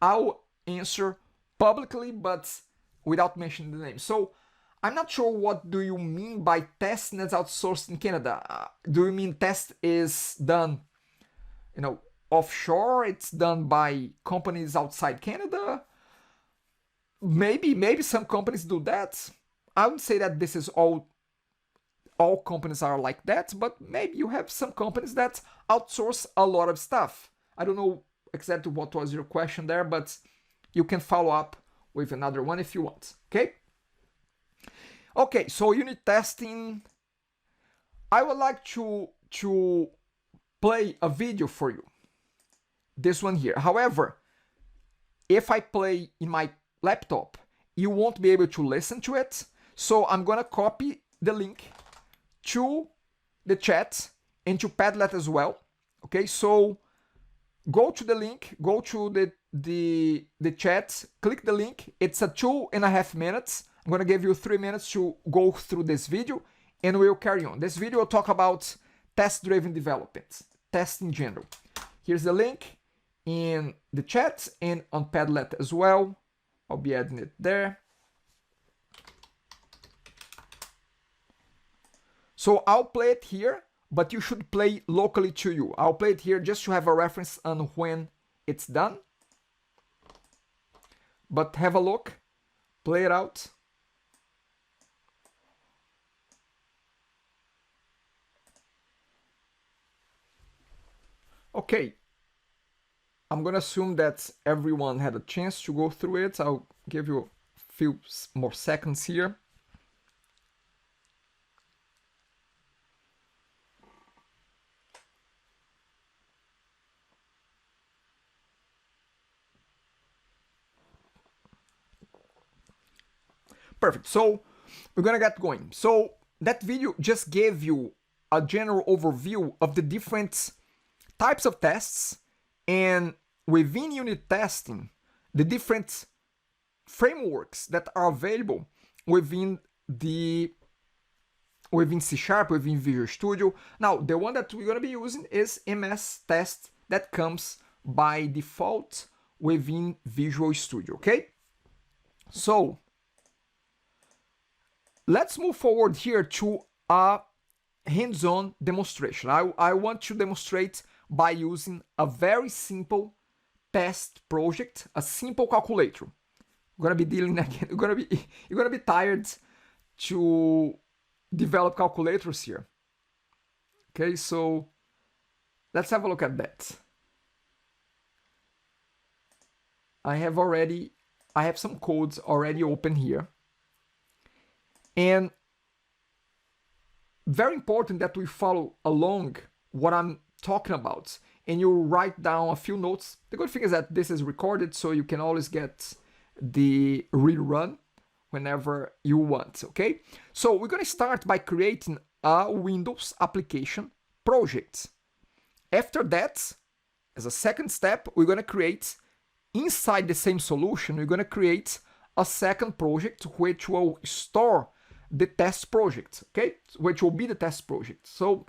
Speaker 1: I'll answer publicly, but without mentioning the name. So I'm not sure what do you mean by testing is outsourced in Canada. Do you mean test is done, offshore? It's done by companies outside Canada? Maybe some companies do that. I would say that this is all companies are like that, but maybe you have some companies that outsource a lot of stuff. I don't know exactly what was your question there, but you can follow up with another one if you want, okay? Okay, so unit testing. I would like to play a video for you. This one here. However, if I play in my laptop, you won't be able to listen to it. So I'm gonna copy the link to the chat and to Padlet as well. Okay, so go to the link, go to the chat, click the link. It's a 2.5 minutes. I'm gonna give you 3 minutes to go through this video and we'll carry on. This video will talk about test-driven development, test in general. Here's the link in the chat and on Padlet as well. I'll be adding it there. So I'll play it here, but you should play locally to you. I'll play it here just to have a reference on when it's done. But have a look, play it out. Okay, I'm gonna assume that everyone had a chance to go through it. I'll give you a few more seconds here. Perfect, so we're gonna get going. So that video just gave you a general overview of the different types of tests, and within unit testing, the different frameworks that are available within C#, within Visual Studio. Now, the one that we're gonna be using is MS Test that comes by default within Visual Studio, okay? So let's move forward here to a hands-on demonstration. I want to demonstrate by using a very simple test project, a simple calculator. You're gonna be dealing again. You're gonna be tired to develop calculators here. Okay, so let's have a look at that. I have some codes already open here. And very important that we follow along what I'm talking about and you write down a few notes. The good thing is that this is recorded, so you can always get the rerun whenever you want, okay? So we're gonna start by creating a Windows application project. After that, as a second step, we're gonna create, inside the same solution, we're gonna create a second project which will store the test project, okay? Which will be the test project. So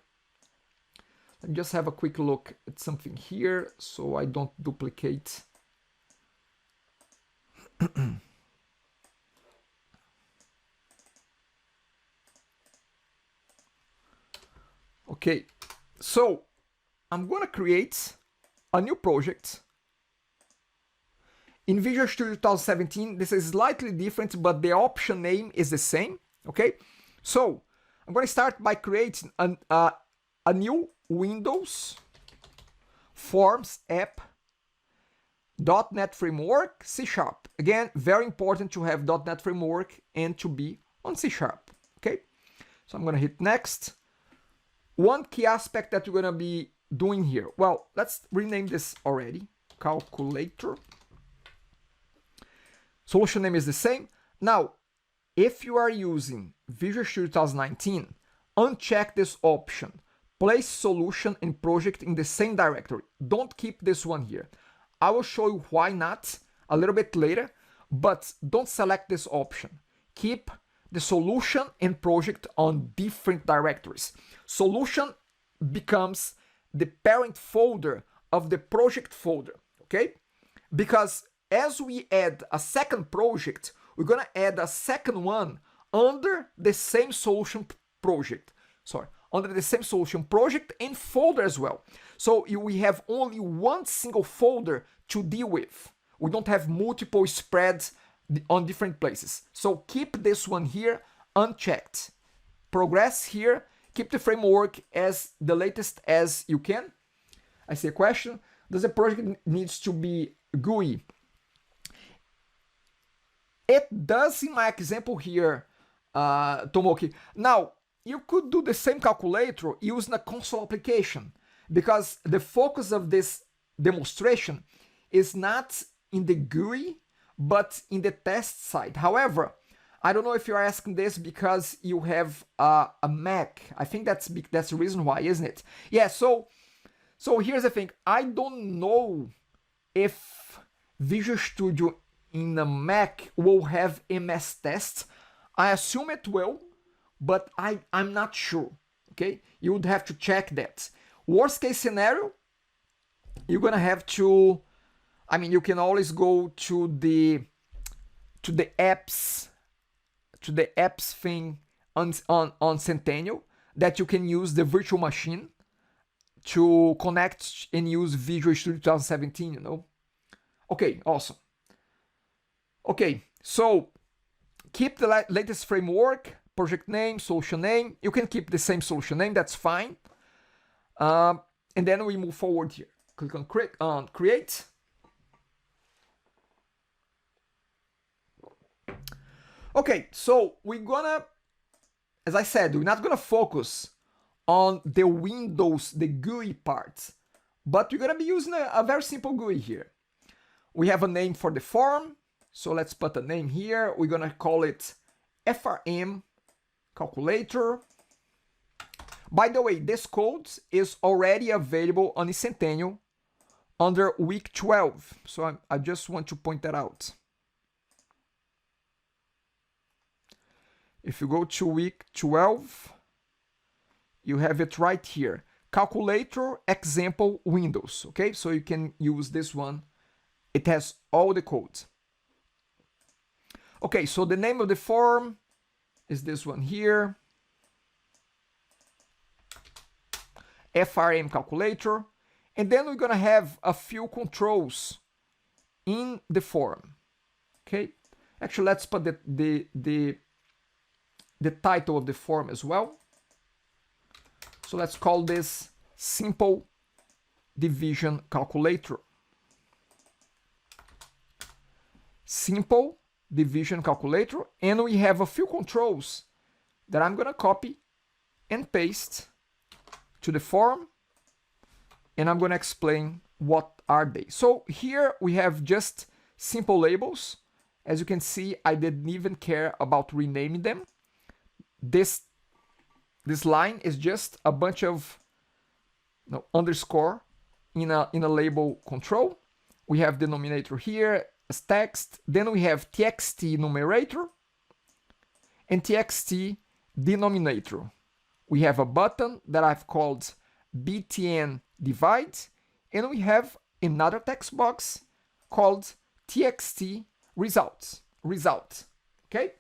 Speaker 1: let me just have a quick look at something here so I don't duplicate. Okay, so I'm gonna create a new project In Visual Studio 2017, this is slightly different, but the option name is the same, okay? So I'm going to start by creating a new Windows Forms app, .NET Framework, C#. Again, very important to have .NET Framework and to be on C#, okay? So I'm going to hit next. One key aspect that we're going to be doing here, well, let's rename this already, calculator. Solution name is the same. Now, if you are using Visual Studio 2019, uncheck this option. Place solution and project in the same directory. Don't keep this one here. I will show you why not a little bit later, but don't select this option. Keep the solution and project on different directories. Solution becomes the parent folder of the project folder, okay? Because as we add a second project, we're gonna add a second one under the same solution project. Under the same solution project and folder as well. So we have only one single folder to deal with. We don't have multiple spreads on different places. So keep this one here unchecked. Progress here. Keep the framework as the latest as you can. I see a question. Does the project needs to be GUI? It does in my example here, Tomoki. Now, you could do the same calculator using a console application, because the focus of this demonstration is not in the GUI, but in the test side. However, I don't know if you're asking this because you have a Mac. I think that's the reason why, isn't it? Yeah, so here's the thing. I don't know if Visual Studio in a Mac will have MS Test. I assume it will, but I'm not sure, okay? You would have to check that. Worst case scenario, you're gonna have to, I mean, you can always go to the apps thing on Centennial, that you can use the virtual machine to connect and use Visual Studio 2017, you know? Okay, awesome. Okay, so keep the latest framework, project name, solution name. You can keep the same solution name, that's fine. And then we move forward here. Click on create. Okay, so we're gonna, as I said, we're not gonna focus on the Windows, the GUI part, but we're gonna be using a very simple GUI here. We have a name for the form, so let's put a name here. We're gonna call it FRM calculator. By the way, this code is already available on the Centennial under week 12, so I just want to point that out. If you go to week 12, you have it right here. Calculator example Windows, okay? So you can use this one. It has all the code. Okay, so the name of the form is this one here. FRM calculator. And then we're gonna have a few controls in the form, okay? Actually, let's put the title of the form as well. So let's call this simple division calculator. Simple division calculator. And we have a few controls that I'm gonna copy and paste to the form, and I'm gonna explain what are they. So here we have just simple labels. As you can see, I didn't even care about renaming them. This line is just a bunch of underscore in a label control. We have denominator here as text. Then we have txt numerator and txt denominator. We have a button that I've called btn divide, and we have another text box called txt result. Okay?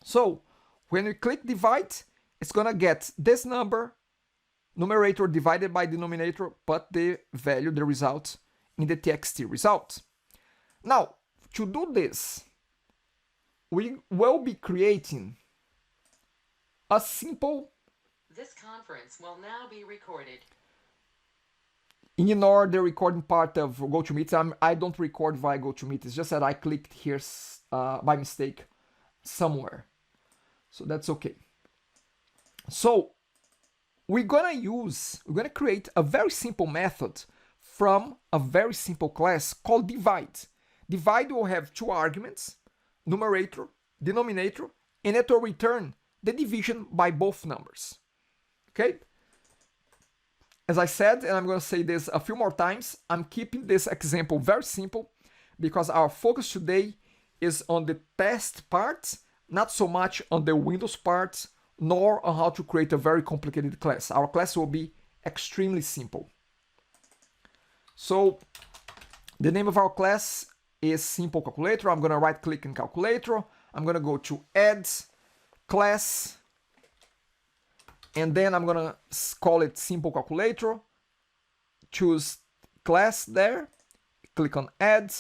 Speaker 1: So when we click divide, it's gonna get this numerator divided by denominator, put the value, the result, in the txt result. Now, to do this, we will be creating a simple...
Speaker 3: This conference will now be recorded.
Speaker 1: Ignore the recording part of GoToMeet. I don't record via GoToMeet. It's just that I clicked here by mistake somewhere. So that's okay. So we're gonna create a very simple method from a very simple class called divide. Divide will have two arguments, numerator, denominator, and it will return the division by both numbers. Okay? As I said, and I'm going to say this a few more times, I'm keeping this example very simple because our focus today is on the test part, not so much on the Windows part, nor on how to create a very complicated class. Our class will be extremely simple. So the name of our class is Simple Calculator. I'm going to right click in Calculator. I'm going to go to Add Class. And then I'm going to call it Simple Calculator. Choose Class there. Click on Add.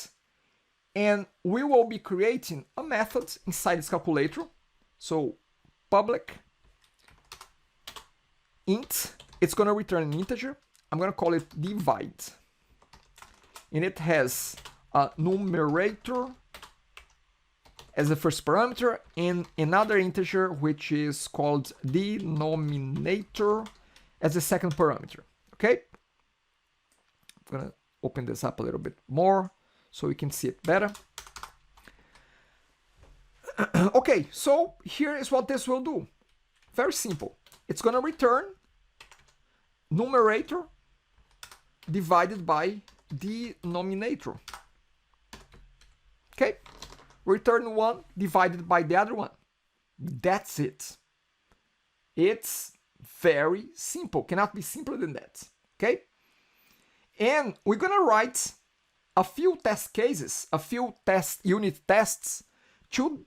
Speaker 1: And we will be creating a method inside this calculator. So public int. It's going to return an integer. I'm going to call it divide. And it has a numerator as the first parameter and another integer which is called denominator as the second parameter. Okay? I'm gonna open this up a little bit more so we can see it better. Okay, so here is what this will do. Very simple. It's gonna return numerator divided by denominator. Okay? Return one divided by the other one. That's it. It's very simple. Cannot be simpler than that. Okay? And we're gonna write a few test cases, a few unit tests to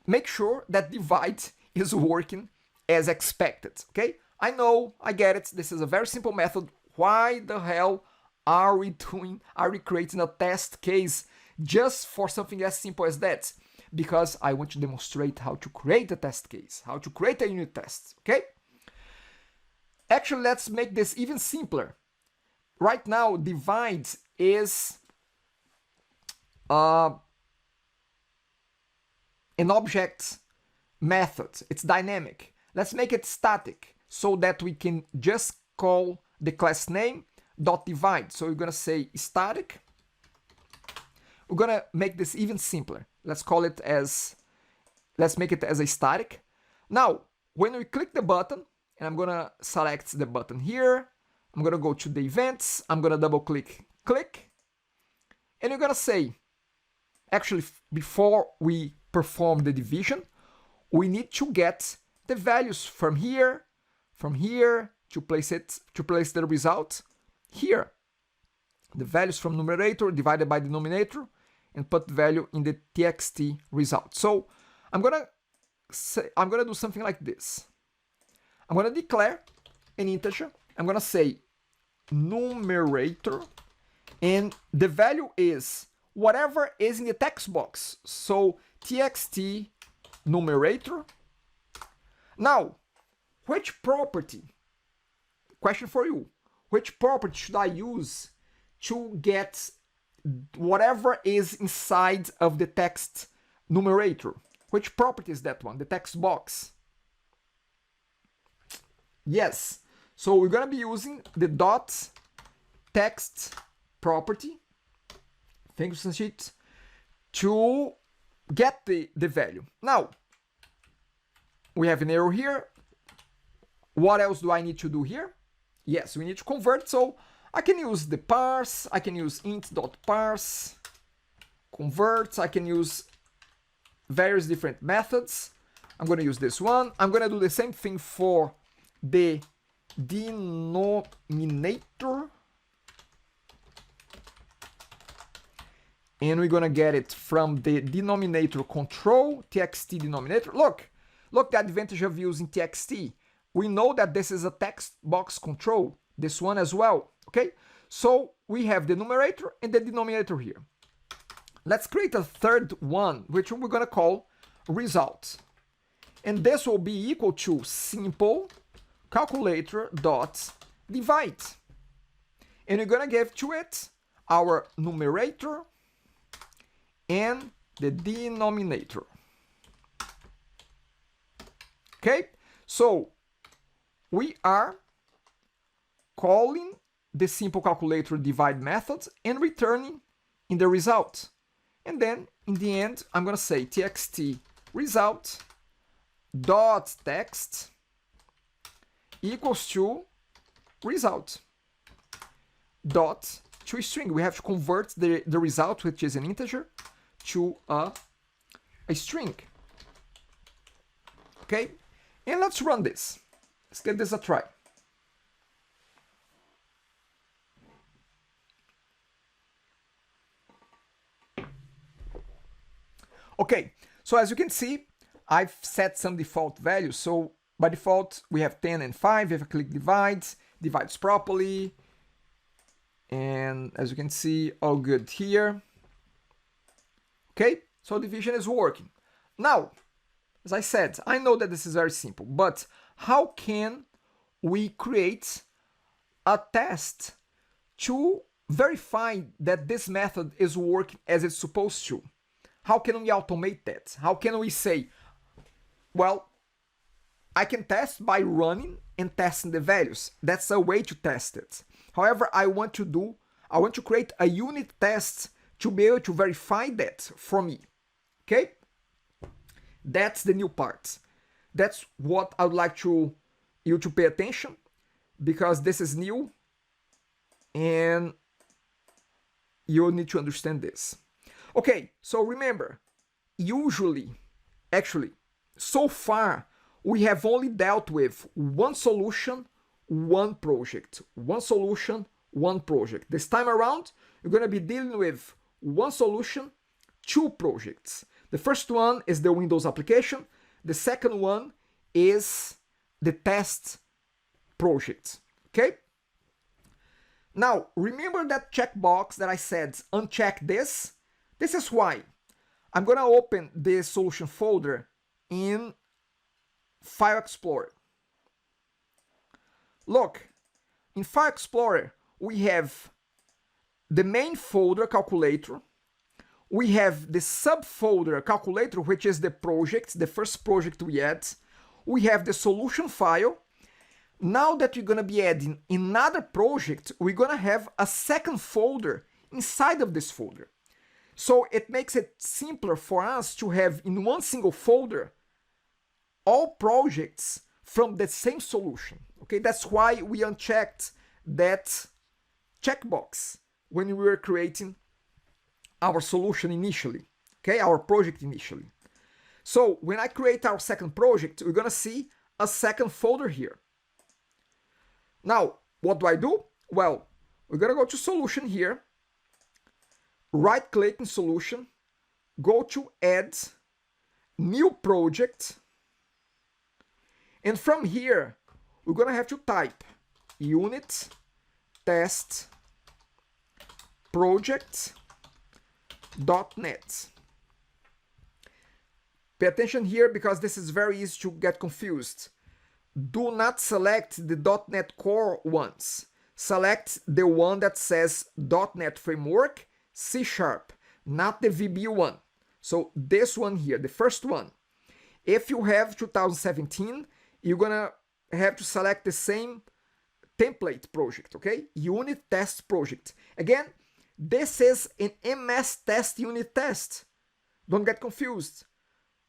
Speaker 1: make sure that divide is working as expected. Okay? I know, I get it. This is a very simple method. Why the hell are we creating a test case just for something as simple as that? Because I want to demonstrate how to create a test case, how to create a unit test, okay? Actually, let's make this even simpler. Right now, divide is an object method. It's dynamic. Let's make it static so that we can just call the class name dot divide. So we're gonna say static. We're gonna make this even simpler. Let's make it as a static. Now, when we click the button, and I'm gonna select the button here, I'm gonna go to the events, I'm gonna double click, and we're gonna say, actually, before we perform the division, we need to get the values from here to place the result here. The values from numerator divided by denominator, and put the value in the txt result. So I'm gonna do something like this. I'm gonna declare an integer. I'm gonna say numerator, and the value is whatever is in the text box. So txt numerator. Now, which property? Question for you. Which property should I use to get whatever is inside of the text numerator? Which property is that one? The text box. Yes. So we're gonna be using the dot text property. Thank you, Sanjit. To get the value. Now, we have an error here. What else do I need to do here? Yes, we need to convert, so I can use the parse, I can use int.parse, convert, I can use various different methods. I'm going to use this one. I'm going to do the same thing for the denominator. And we're going to get it from the denominator control, txt denominator. Look the advantage of using txt. We know that this is a text box control, this one as well, okay? So we have the numerator and the denominator here. let's create a third one, which we're going to call result. And this will be equal to simple calculator dot divide. And we're going to give to it our numerator and the denominator. Okay, so we are calling the simple calculator divide method and returning in the result. And then in the end, I'm going to say txt result dot text equals to result dot to string. We have to convert the result, which is an integer, to a string. Okay, and let's run this. Let's give this a try. Okay, so as you can see, I've set some default values. So by default, we have 10 and 5. If I click divides properly. And as you can see, all good here. Okay, so division is working. Now, as I said, I know that this is very simple, but how can we create a test to verify that this method is working as it's supposed to? How can we automate that? How can we say, well, I can test by running and testing the values. That's a way to test it. However, I want to create a unit test to be able to verify that for me. Okay? That's the new part. That's what I would like you to pay attention, because this is new and you need to understand this. Okay, so remember, actually, so far, we have only dealt with one solution, one project. One solution, one project. This time around, you're going to be dealing with one solution, two projects. The first one is the Windows application. The second one is the test project. Okay? Now, remember that checkbox that I said, uncheck this? This is why. I'm going to open the solution folder in File Explorer. Look, in File Explorer, we have the main folder, calculator. We have the subfolder, calculator, which is the project, the first project we add. We have the solution file. Now that we're going to be adding another project, we're going to have a second folder inside of this folder. So it makes it simpler for us to have in one single folder all projects from the same solution. Okay, that's why we unchecked that checkbox when we were creating our solution initially, okay, our project initially. So when I create our second project, we're gonna see a second folder here. Now, what do? Well, we're gonna go to solution here, right click in solution, go to add new project, and from here, we're gonna have to type unit test project.net. Pay attention here because this is very easy to get confused. Do not select the .NET Core ones. Select the one that says .NET Framework C#, not the VB one. So this one here, the first one. If you have 2017, you're gonna have to select the same template project, okay? Unit test project. Again, this is an MS test unit test. Don't get confused.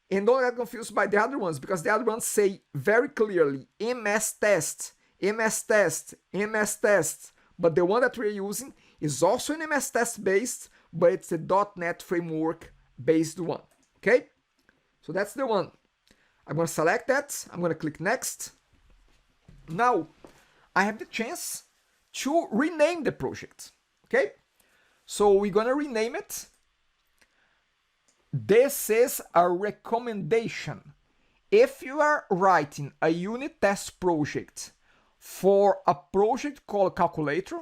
Speaker 1: And don't get confused by the other ones, because the other ones say very clearly MS test, MS test, MS test. But the one that we're using is also an MS test based, but it's a .NET Framework based one, okay? So that's the one. I'm going to select that. I'm going to click next. Now, I have the chance to rename the project, okay? So we're going to rename it. This is a recommendation. If you are writing a unit test project for a project called calculator,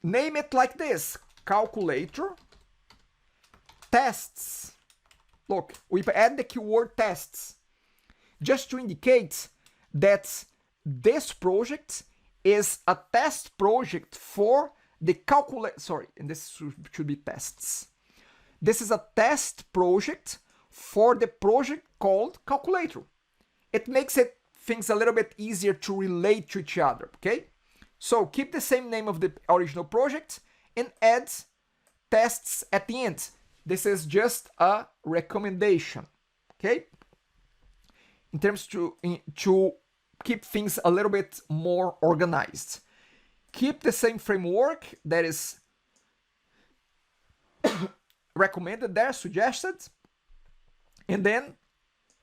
Speaker 1: name it like this, calculator, tests. Look, we add the keyword tests just to indicate that this project is a test project for the and this should be tests. This is a test project for the project called calculator. It makes things a little bit easier to relate to each other, okay? So keep the same name of the original project and add tests at the end. This is just a recommendation, okay? In terms to keep things a little bit more organized. Keep the same framework that is recommended there, suggested, and then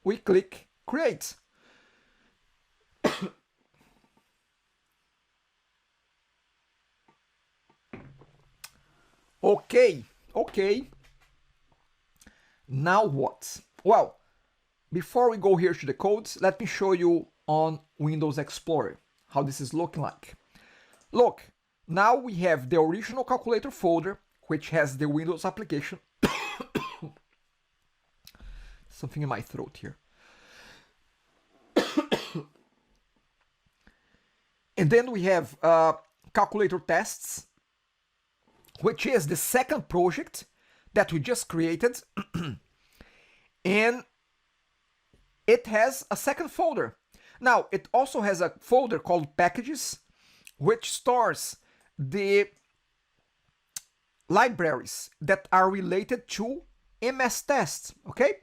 Speaker 1: we click create. Okay. Now what? Well, before we go here to the codes, let me show you on Windows Explorer how this is looking like. Look, now we have the original calculator folder, which has the Windows application. Something in my throat here. And then we have calculator tests, which is the second project that we just created. And it has a second folder. Now, it also has a folder called packages, which stores the libraries that are related to MS Test, okay?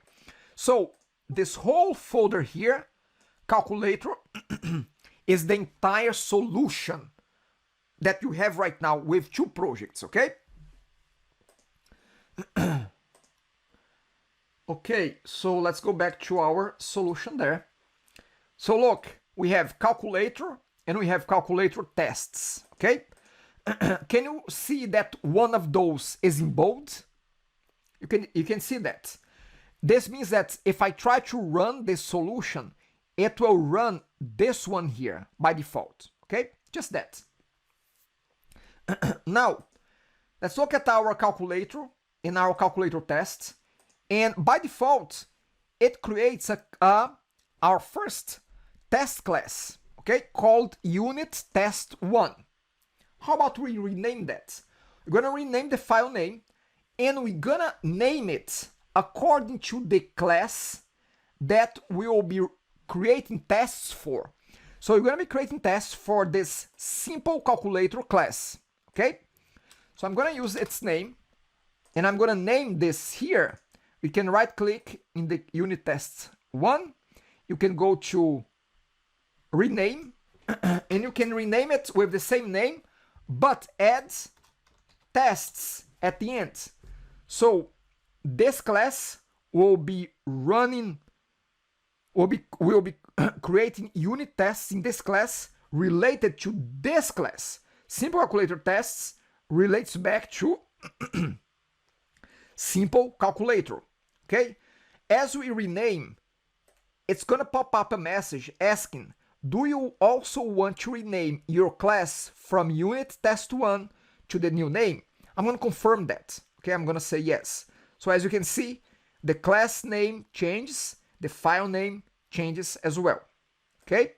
Speaker 1: So this whole folder here, calculator, is the entire solution that you have right now with two projects, okay? Okay, so let's go back to our solution there. So look, we have calculator and we have calculator tests, okay? Can you see that one of those is in bold? You can see that. This means that if I try to run this solution, it will run this one here by default, okay? Just that. Now, let's look at our calculator in our calculator test. And by default, it creates our first test class, okay, called unit test 1. How about we rename that? We're gonna rename the file name and we're gonna name it according to the class that we will be creating tests for. So we're gonna be creating tests for this simple calculator class, okay? So I'm gonna use its name and I'm gonna name this here. You can right click in the unit test 1. You can go to rename and you can rename it with the same name but add tests at the end. So this class will be running, will be creating unit tests in this class related to this class. Simple calculator tests relates back to simple calculator. Okay? As we rename, it's gonna pop up a message asking, do you also want to rename your class from unit test 1 to the new name? I'm gonna confirm that. Okay, I'm gonna say yes. So as you can see, the class name changes, the file name changes as well. Okay?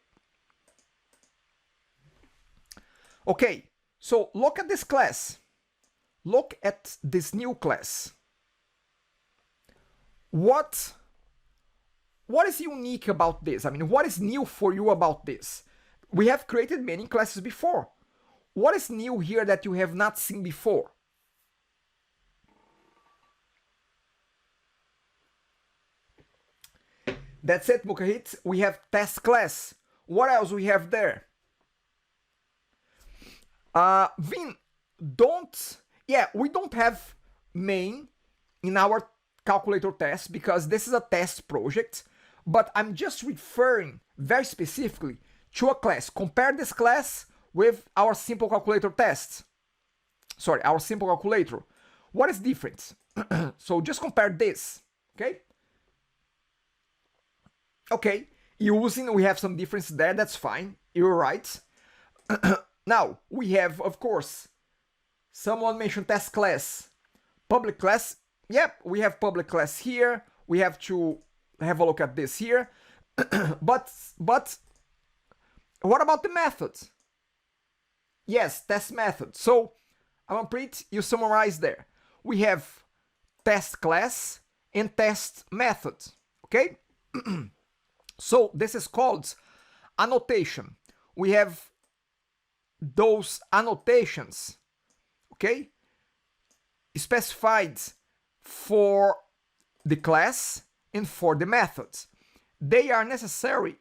Speaker 1: Okay, so look at this class. Look at this new class. What is unique about this? I mean, what is new for you about this? We have created many classes before. What is new here that you have not seen before? That's it, Mukahit. We have test class. What else we have there? Vin, we don't have main in our calculator test because this is a test project, but I'm just referring very specifically to a class. Compare this class with our simple calculator test. Sorry, our simple calculator. What is different? So just compare this, okay? Okay, we have some difference there, that's fine, you're right. Now, we have, of course, someone mentioned test class. Public class yep, we have public class here. We have to have a look at this here. but what about the methods? Yes, test method. So Amanpreet, you summarize there. We have test class and test method. Okay? So this is called annotation. We have those annotations, okay, specified for the class and for the methods. They are necessary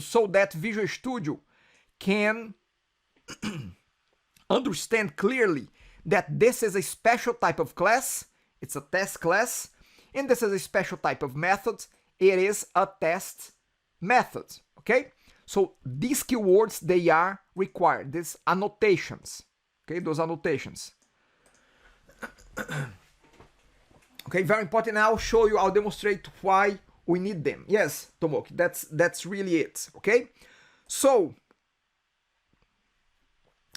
Speaker 1: so that Visual Studio can understand clearly that this is a special type of class, it's a test class, and this is a special type of method, it is a test method, okay? So these keywords, they are required, these annotations, okay, those annotations. Okay, very important. I'll show you, I'll demonstrate why we need them. Yes, Tomoki, that's really it, okay? So,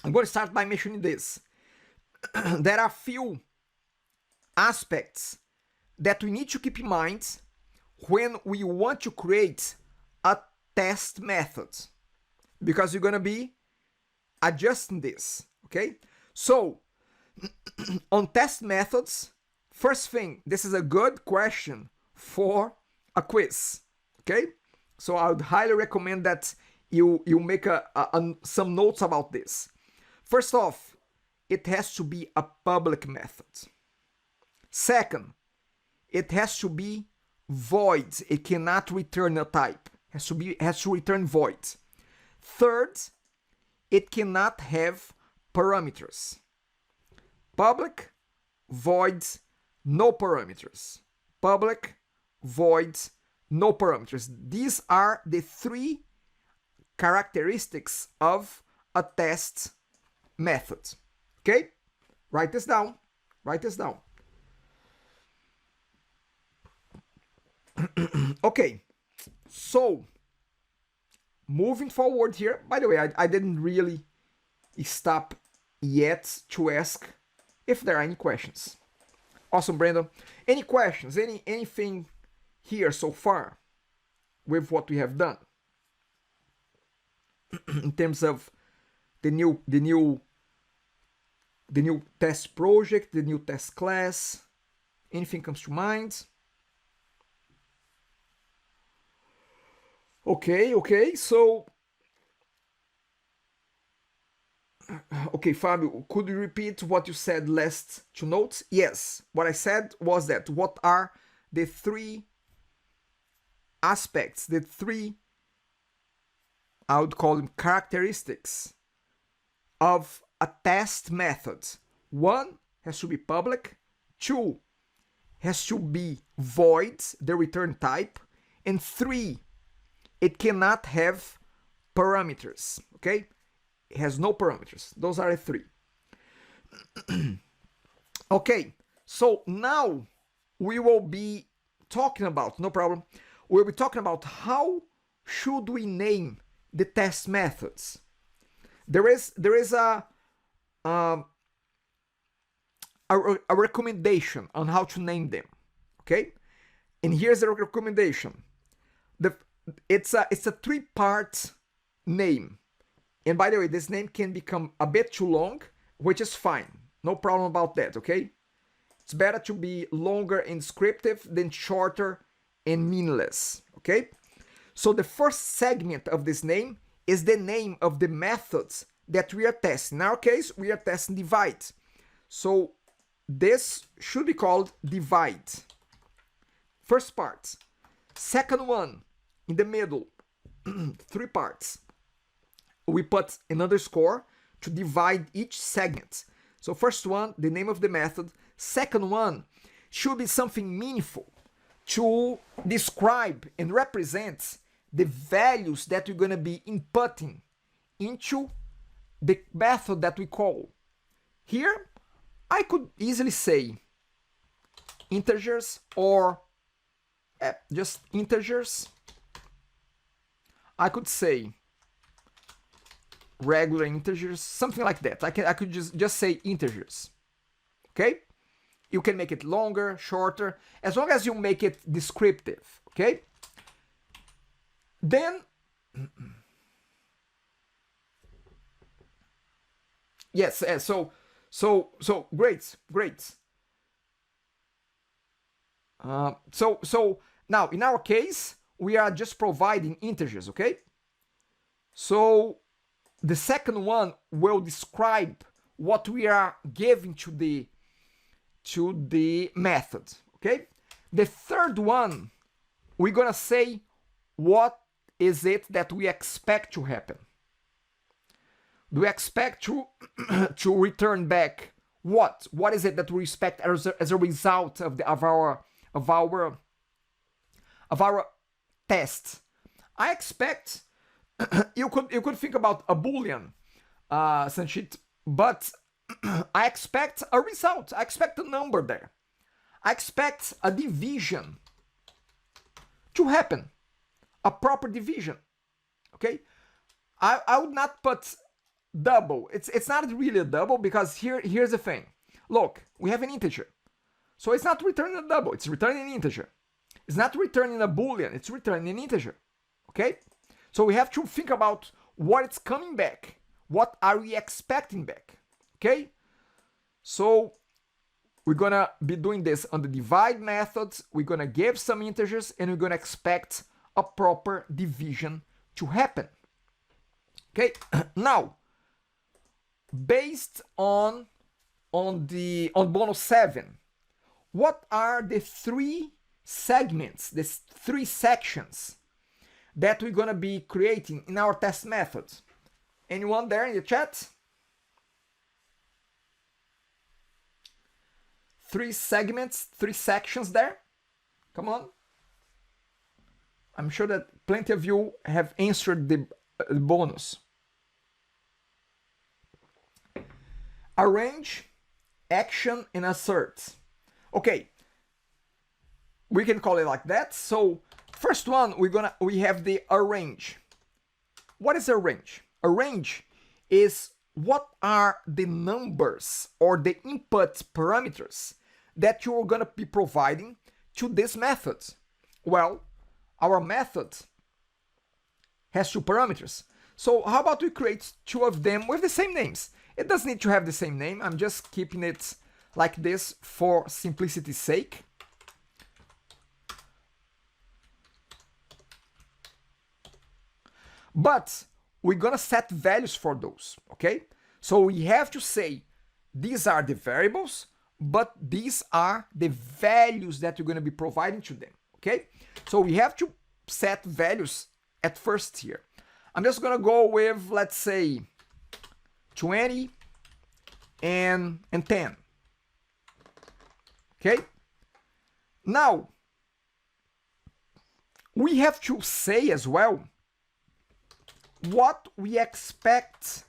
Speaker 1: I'm going to start by mentioning this. There are few aspects that we need to keep in mind when we want to create a test method, because you're going to be adjusting this, okay? So, on test methods, first thing, this is a good question for a quiz, okay? So I would highly recommend that you make some notes about this. First off, it has to be a public method. Second, it has to be void. It cannot return a type. It has to return void. Third, it cannot have parameters. Public, void, no parameters. Public, void, no parameters. These are the three characteristics of a test method. Okay? Write this down. Write this down. Okay. So, moving forward here. By the way, I didn't really stop yet to ask if there are any questions. Awesome, Brandon. Any questions? Anything here so far with what we have done in terms of the new test project, the new test class? Anything comes to mind? Okay, so okay, Fabio, could you repeat what you said last two notes? Yes, what I said was that what are the three aspects, the three, I would call them characteristics of a test method. One has to be public, two has to be void, the return type, and three, it cannot have parameters, okay? It has no parameters. Those are the three. Okay, so now we will be talking about, no problem, we'll be talking about how should we name the test methods. There is a recommendation on how to name them, okay? And here's the recommendation. It's a three-part name. And by the way, this name can become a bit too long, which is fine. No problem about that, okay? It's better to be longer and descriptive than shorter and meaningless, okay? So the first segment of this name is the name of the methods that we are testing. In our case, we are testing divide. So this should be called divide. First part. Second one, in the middle, three parts. We put an underscore to divide each segment. So first one, the name of the method. Second one should be something meaningful to describe and represent the values that we're going to be inputting into the method that we call. Here, I could easily say integers or just integers. I could say regular integers, something like that. I could just say integers. Okay? You can make it longer, shorter, as long as you make it descriptive, okay? Then, yes, so great. So now in our case, we are just providing integers, okay? So the second one will describe what we are giving to the method, okay? The third one, we're gonna say what is it that we expect to happen. Do we expect to to return back what? What is it that we expect as a result of our test? I expect you could think about a boolean, Sanchit, but I expect a result. I expect a number there. I expect a division to happen, a proper division. Okay, I would not put double. It's not really a double because here's the thing. Look, we have an integer, so it's not returning a double. It's returning an integer. It's not returning a boolean. It's returning an integer. Okay, so we have to think about what it's coming back. What are we expecting back? Okay, so we're gonna be doing this on the divide methods. We're gonna give some integers and we're gonna expect a proper division to happen. Okay, now based on bonus 7, what are the three segments, the three sections that we're gonna be creating in our test method? Anyone there in the chat? Three segments, three sections there. Come on. I'm sure that plenty of you have answered the bonus. Arrange, action, and assert. Okay, we can call it like that. So first one, we have the arrange. What is arrange? Arrange is what are the numbers or the input parameters that you're gonna be providing to this method. Well, our method has two parameters. So how about we create two of them with the same names? It doesn't need to have the same name. I'm just keeping it like this for simplicity's sake. But we're gonna set values for those, okay? So we have to say these are the variables, but these are the values that you're gonna be providing to them, okay? So we have to set values at first here. I'm just gonna go with, let's say, 20 and 10. Okay? Now, we have to say as well what we expect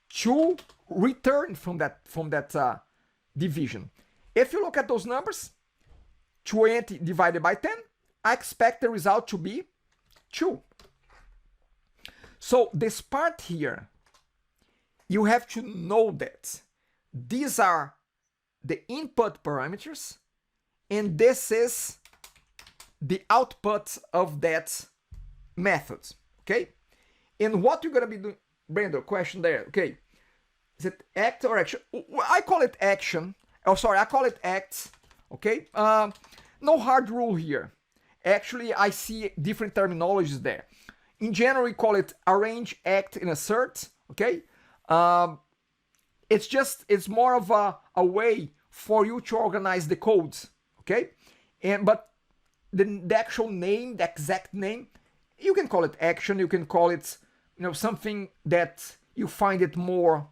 Speaker 1: to return from that division. If you look at those numbers, 20 divided by 10, I expect the result to be 2. So this part here, you have to know that these are the input parameters and this is the output of that method, okay? And what you're gonna be doing, Brando, question there, okay? Is it act or action? I call it action. Oh, sorry, I call it acts, okay? No hard rule here. Actually, I see different terminologies there. In general, we call it arrange, act, and assert, okay? It's more of a way for you to organize the codes, okay? But the actual name, the exact name, you can call it action, you can call it, something that you find it more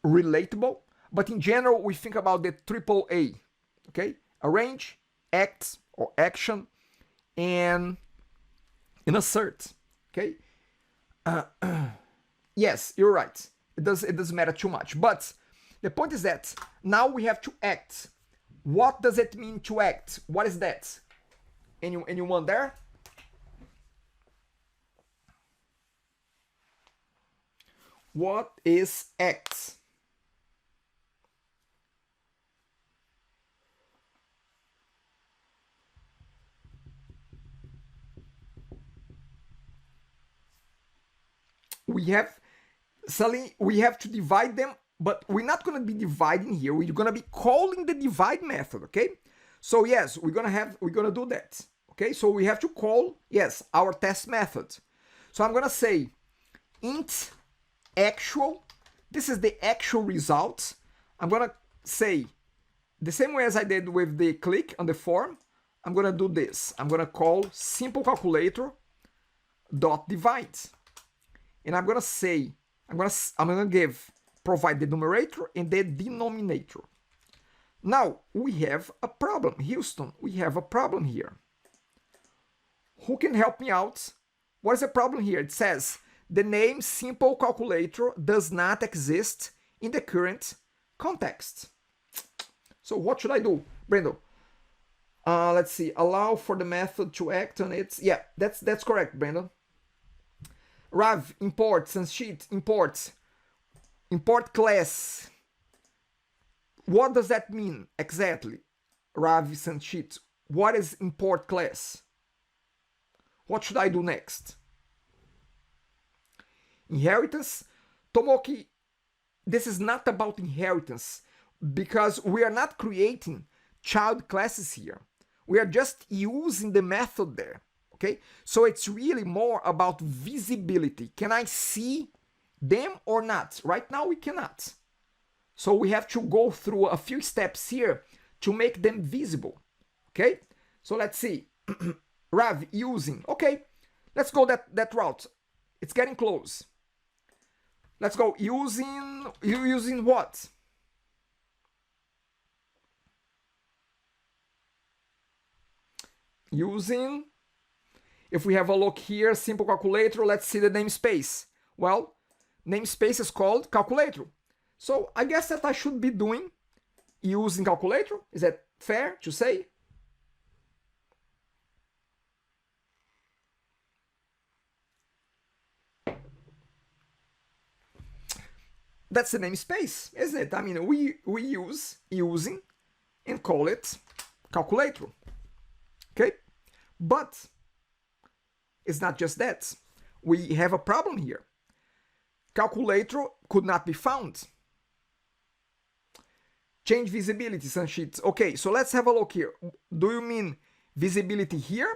Speaker 1: relatable. But in general, we think about the triple A, okay? Arrange, act, or action, and assert, okay? Yes, you're right. It doesn't matter too much. But the point is that now we have to act. What does it mean to act? What is that? Anyone there? What is act? we have suddenly we have to divide them, but we're not going to be dividing here. We're going to be calling the divide method, okay? So yes, we're going to do that. Okay? So we have to call, yes, our test method. So I'm going to say int actual. This is the actual result. I'm going to say the same way as I did with the click on the form. I'm going to do this. I'm going to call simple calculator dot divide. And I'm going to say I'm going to provide the numerator and the denominator. Now we have a problem. Houston, we have a problem here. Who can help me out? What is the problem here? It says the name simple calculator does not exist in the current context. So what should I do, Brendo? Let's see. Allow for the method to act on it. Yeah, that's correct, Brandon. Rav, import, sheet, import class. What does that mean exactly? Rav, sheet. What is import class? What should I do next? Inheritance. Tomoki, this is not about inheritance because we are not creating child classes here. We are just using the method there. Okay? So it's really more about visibility. Can I see them or not? Right now we cannot. So we have to go through a few steps here to make them visible. Okay? So let's see. Rav, using. Okay, let's go that route. It's getting close. Let's go using what? Using, if we have a look here, simple calculator, let's see the namespace. Well, namespace is called calculator. So I guess that I should be doing using calculator. Is that fair to say? That's the namespace, isn't it? I mean, we use using and call it calculator. Okay? But it's not just that. We have a problem here. Calculator could not be found. Change visibility, Sunsheet. Okay, so let's have a look here. Do you mean visibility here?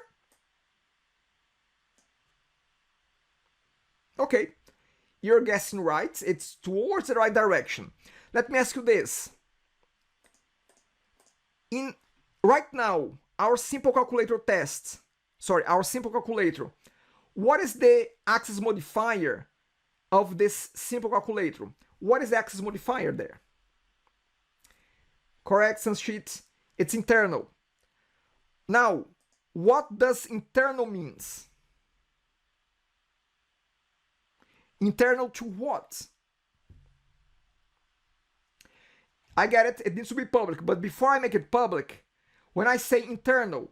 Speaker 1: Okay. You're guessing right. It's towards the right direction. Let me ask you this. Right now, our simple calculator test, our simple calculator, what is the axis modifier of this simple calculator? What is the axis modifier there? Correct, Sunsheet. It's internal. Now, what does internal means? Internal to what? I get it, it needs to be public, but before I make it public, when I say internal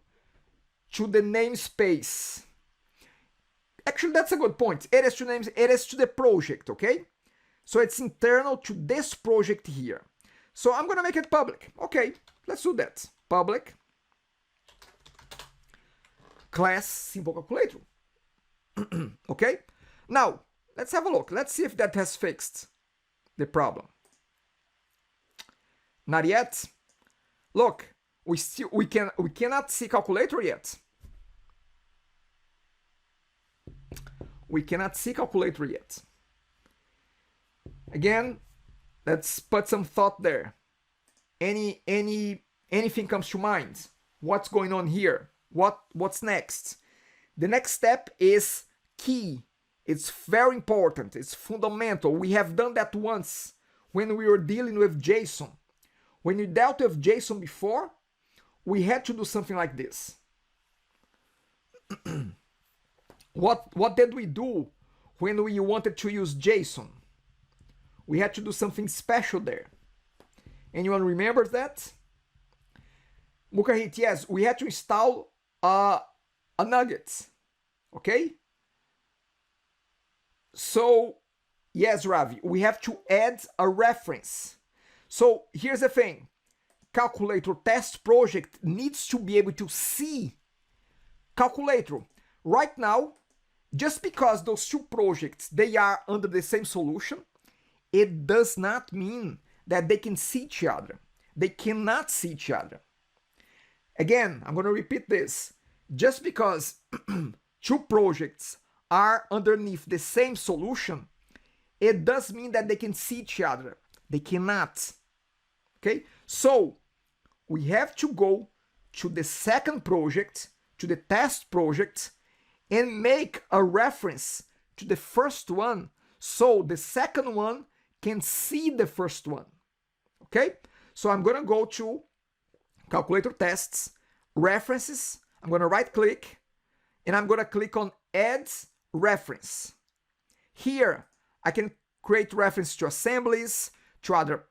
Speaker 1: to the namespace, actually that's a good point. It is to the project, okay? So it's internal to this project here. So I'm gonna make it public. Okay, let's do that. Public class simple calculator. Okay? Now, let's have a look. Let's see if that has fixed the problem. Not yet. Look, we cannot see calculator yet. We cannot see calculator yet. Again, let's put some thought there. Anything comes to mind? What's going on here? What's next? The next step is key. It's very important. It's fundamental. We have done that once when we were dealing with JSON. When we dealt with JSON before, we had to do something like this. What did we do when we wanted to use JSON? We had to do something special there. Anyone remembers that? Mukahit, yes, we had to install a nugget. Okay? So, yes, Ravi, we have to add a reference. So, here's the thing. Calculator test project needs to be able to see calculator. Right now, just because those two projects, they are under the same solution, it does not mean that they can see each other. They cannot see each other. Again, I'm going to repeat this. Just because two projects are underneath the same solution, it does mean that they can see each other. They cannot. Okay? So, we have to go to the second project, to the test project, and make a reference to the first one so the second one can see the first one. Okay? So I'm going to go to Calculator Tests, References. I'm going to right click and I'm going to click on Add Reference. Here, I can create reference to assemblies, to other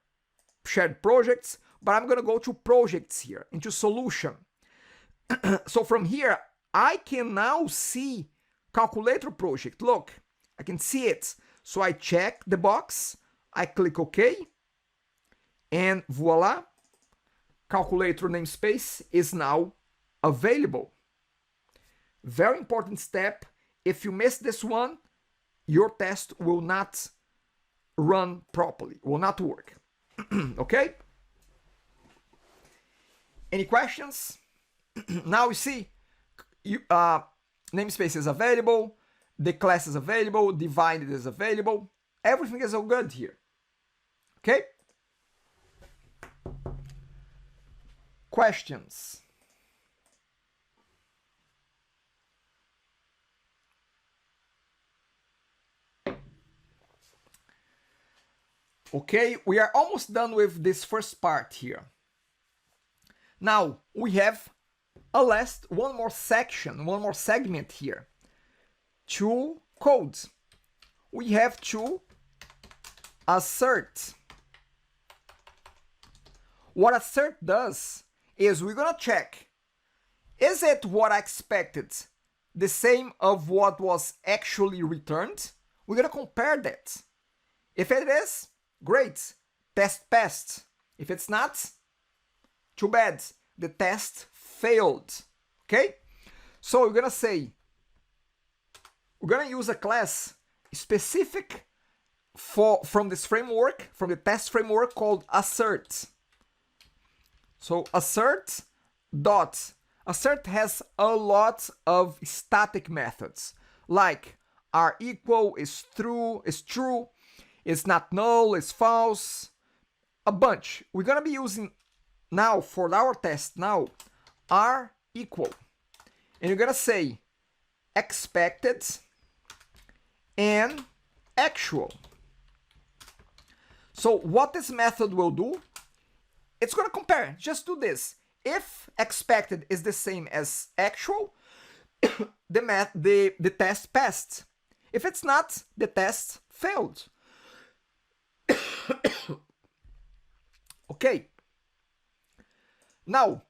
Speaker 1: shared projects, but I'm going to go to Projects here, into Solution. So from here, I can now see Calculator Project. Look, I can see it. So I check the box, I click OK, and voila, Calculator namespace is now available. Very important step. If you miss this one, your test will not run properly, will not work. Okay? Any questions? Now you see, namespace is available, the class is available, divided is available, everything is all good here. Okay? Questions? Okay, we are almost done with this first part here. Now we have one more section, one more segment here. Two codes. We have to assert. What assert does is we're gonna check, is it what I expected the same of what was actually returned? We're gonna compare that. If it is, great, test passed. If it's not, too bad, the test failed. Okay? So we're gonna say, we're gonna use a class specific from this framework, from the test framework called assert. So assert has a lot of static methods, like are equal, is true, is not null, is false, a bunch. We're gonna be using now for our test now are equal, and you're gonna say expected and actual. So what this method will do, it's gonna compare. Just do this. If expected is the same as actual, the test passed. If it's not, the test failed. Okay. Now,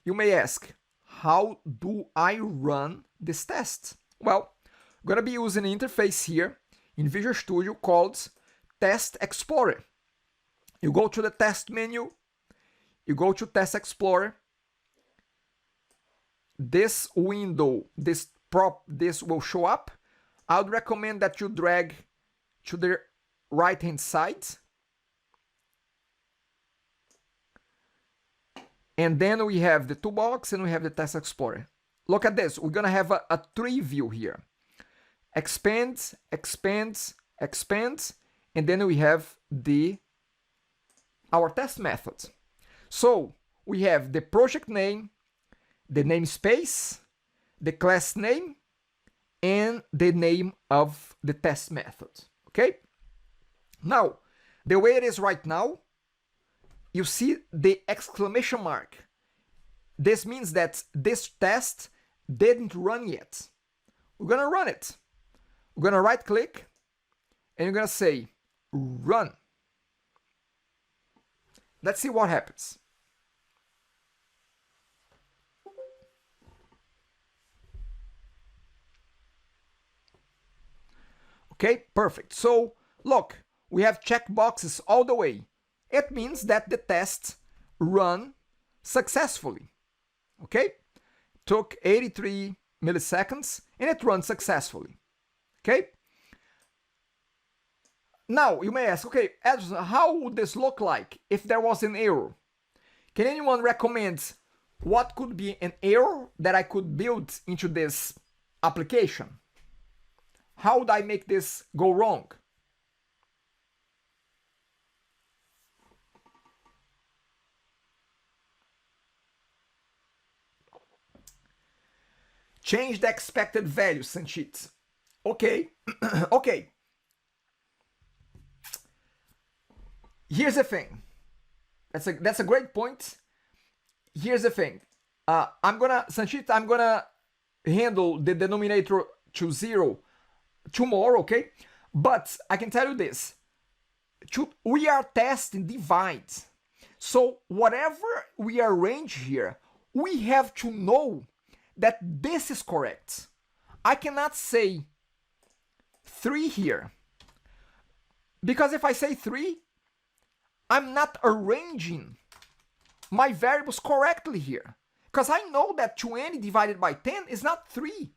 Speaker 1: you may ask, how do I run this test? Well, I'm going to be using an interface here in Visual Studio called Test Explorer. You go to the test menu, you go to Test Explorer. This window, this will show up. I would recommend that you drag to the right hand side. And then we have the toolbox and we have the Test Explorer. Look at this. We're going to have a tree view here. Expand, expand, expand. And then we have our test method. So we have the project name, the namespace, the class name, and the name of the test method. Okay? Now, the way it is right now, you see the exclamation mark. This means that this test didn't run yet. We're gonna run it. We're gonna right click and you're gonna say run. Let's see what happens. Okay, perfect. So look, we have checkboxes all the way. It means that the test run successfully. Okay? Took 83 milliseconds and it runs successfully. Okay? Now, you may ask, okay, Edson, how would this look like if there was an error? Can anyone recommend what could be an error that I could build into this application? How would I make this go wrong? Change the expected value, Sanchit. Okay, okay. Here's the thing. That's a great point. Here's the thing. Sanchit, I'm gonna handle the denominator to 0 tomorrow, okay? But I can tell you this. We are testing divides. So whatever we arrange here, we have to know that this is correct. I cannot say 3 here. Because if I say 3, I'm not arranging my variables correctly here. Because I know that 20 divided by 10 is not 3.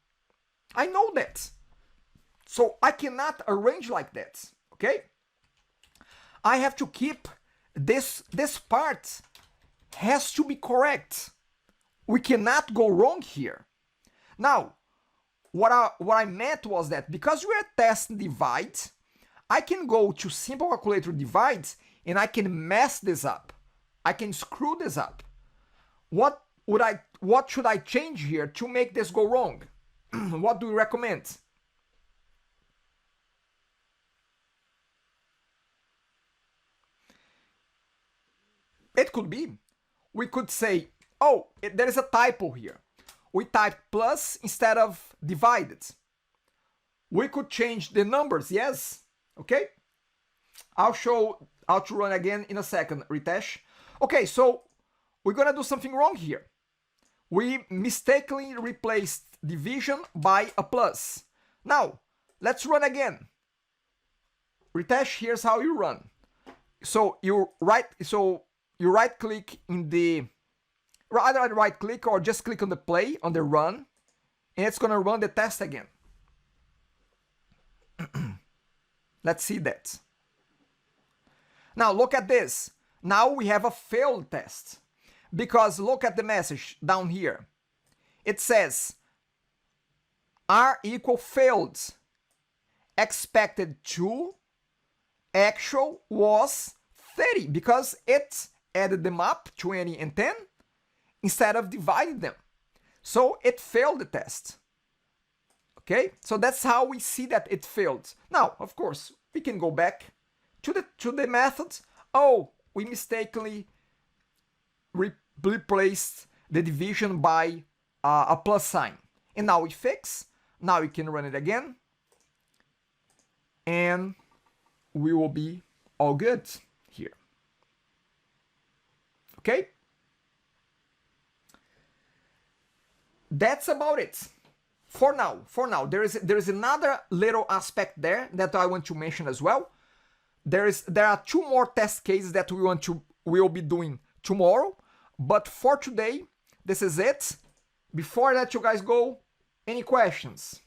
Speaker 1: I know that. So I cannot arrange like that, okay? I have to keep this part has to be correct. We cannot go wrong here. Now, what I meant was that because we are testing divide, I can go to simple calculator divide and I can mess this up. I can screw this up. What should I change here to make this go wrong? What do you recommend? It could be. We could say, oh, there is a typo here. We typed plus instead of divided. We could change the numbers, yes. Okay? I'll show how to run again in a second, Ritesh. Okay, so we're gonna do something wrong here. We mistakenly replaced division by a plus. Now, let's run again. Ritesh, here's how you run. So you right click in the either right click or just click on the play on the run, and it's gonna run the test again. Let's see that. Now look at this. Now we have a failed test because look at the message down here. It says R equal failed. Expected 2, actual was 30 because it added them up 20 and 10 instead of dividing them. So it failed the test. Okay, so that's how we see that it failed. Now, of course, we can go back to the method. Oh, we mistakenly replaced the division by a plus sign. And now we fix. Now we can run it again. And we will be all good here. Okay? That's about it. For now, there is another little aspect there that I want to mention as well. There are 2 more test cases that we'll be doing tomorrow, but for today, this is it. Before I let you guys go, any questions?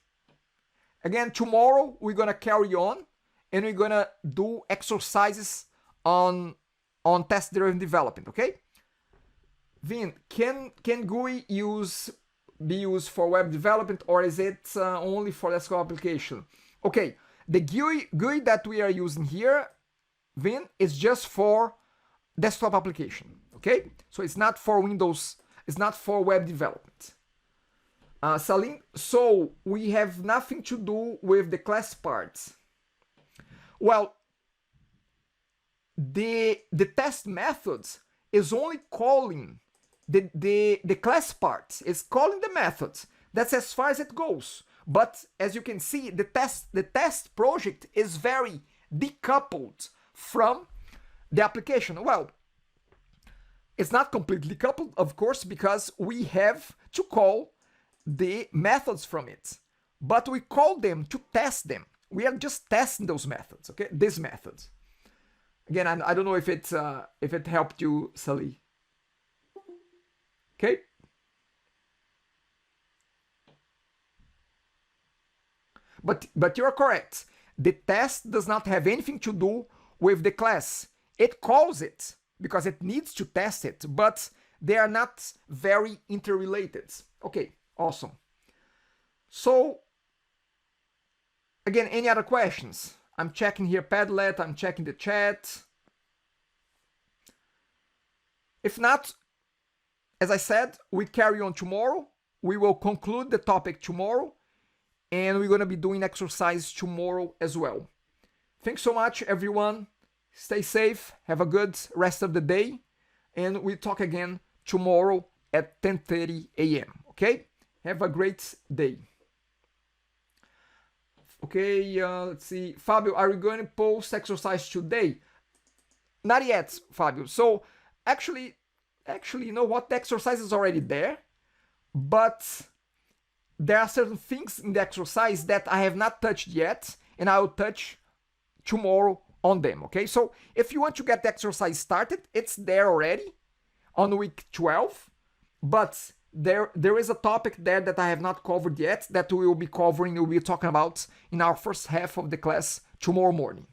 Speaker 1: Again, tomorrow we're gonna carry on and we're gonna do exercises on test driven development. Okay? Vin, can GUI be used for web development, or is it only for desktop application? Okay, the GUI that we are using here, Vin, is just for desktop application. Okay, so it's not for Windows, it's not for web development. Salim, so we have nothing to do with the class parts. Well, the test methods is only calling the class parts, is calling the methods. That's as far as it goes. But as you can see, the test project is very decoupled from the application. Well, it's not completely coupled, of course, because we have to call the methods from it. But we call them to test them. We are just testing those methods, okay? These methods. Again, I don't know if it helped you, Sally. Okay. But you're correct. The test does not have anything to do with the class. It calls it because it needs to test it, but they are not very interrelated. Okay, awesome. So, again, any other questions? I'm checking here Padlet, I'm checking the chat. If not, as I said, we carry on tomorrow. We will conclude the topic tomorrow, and we're going to be doing exercise tomorrow as well. Thanks so much, everyone. Stay safe. Have a good rest of the day, and we'll talk again tomorrow at 10:30 a.m. Okay? Have a great day. Okay, let's see. Fabio, are you going to post exercise today? Not yet, Fabio. So actually, you know what? The exercise is already there, but there are certain things in the exercise that I have not touched yet, and I will touch tomorrow on them. Okay, so if you want to get the exercise started, it's there already on week 12, but there is a topic there that I have not covered yet that we will be covering, we'll be talking about in our first half of the class tomorrow morning.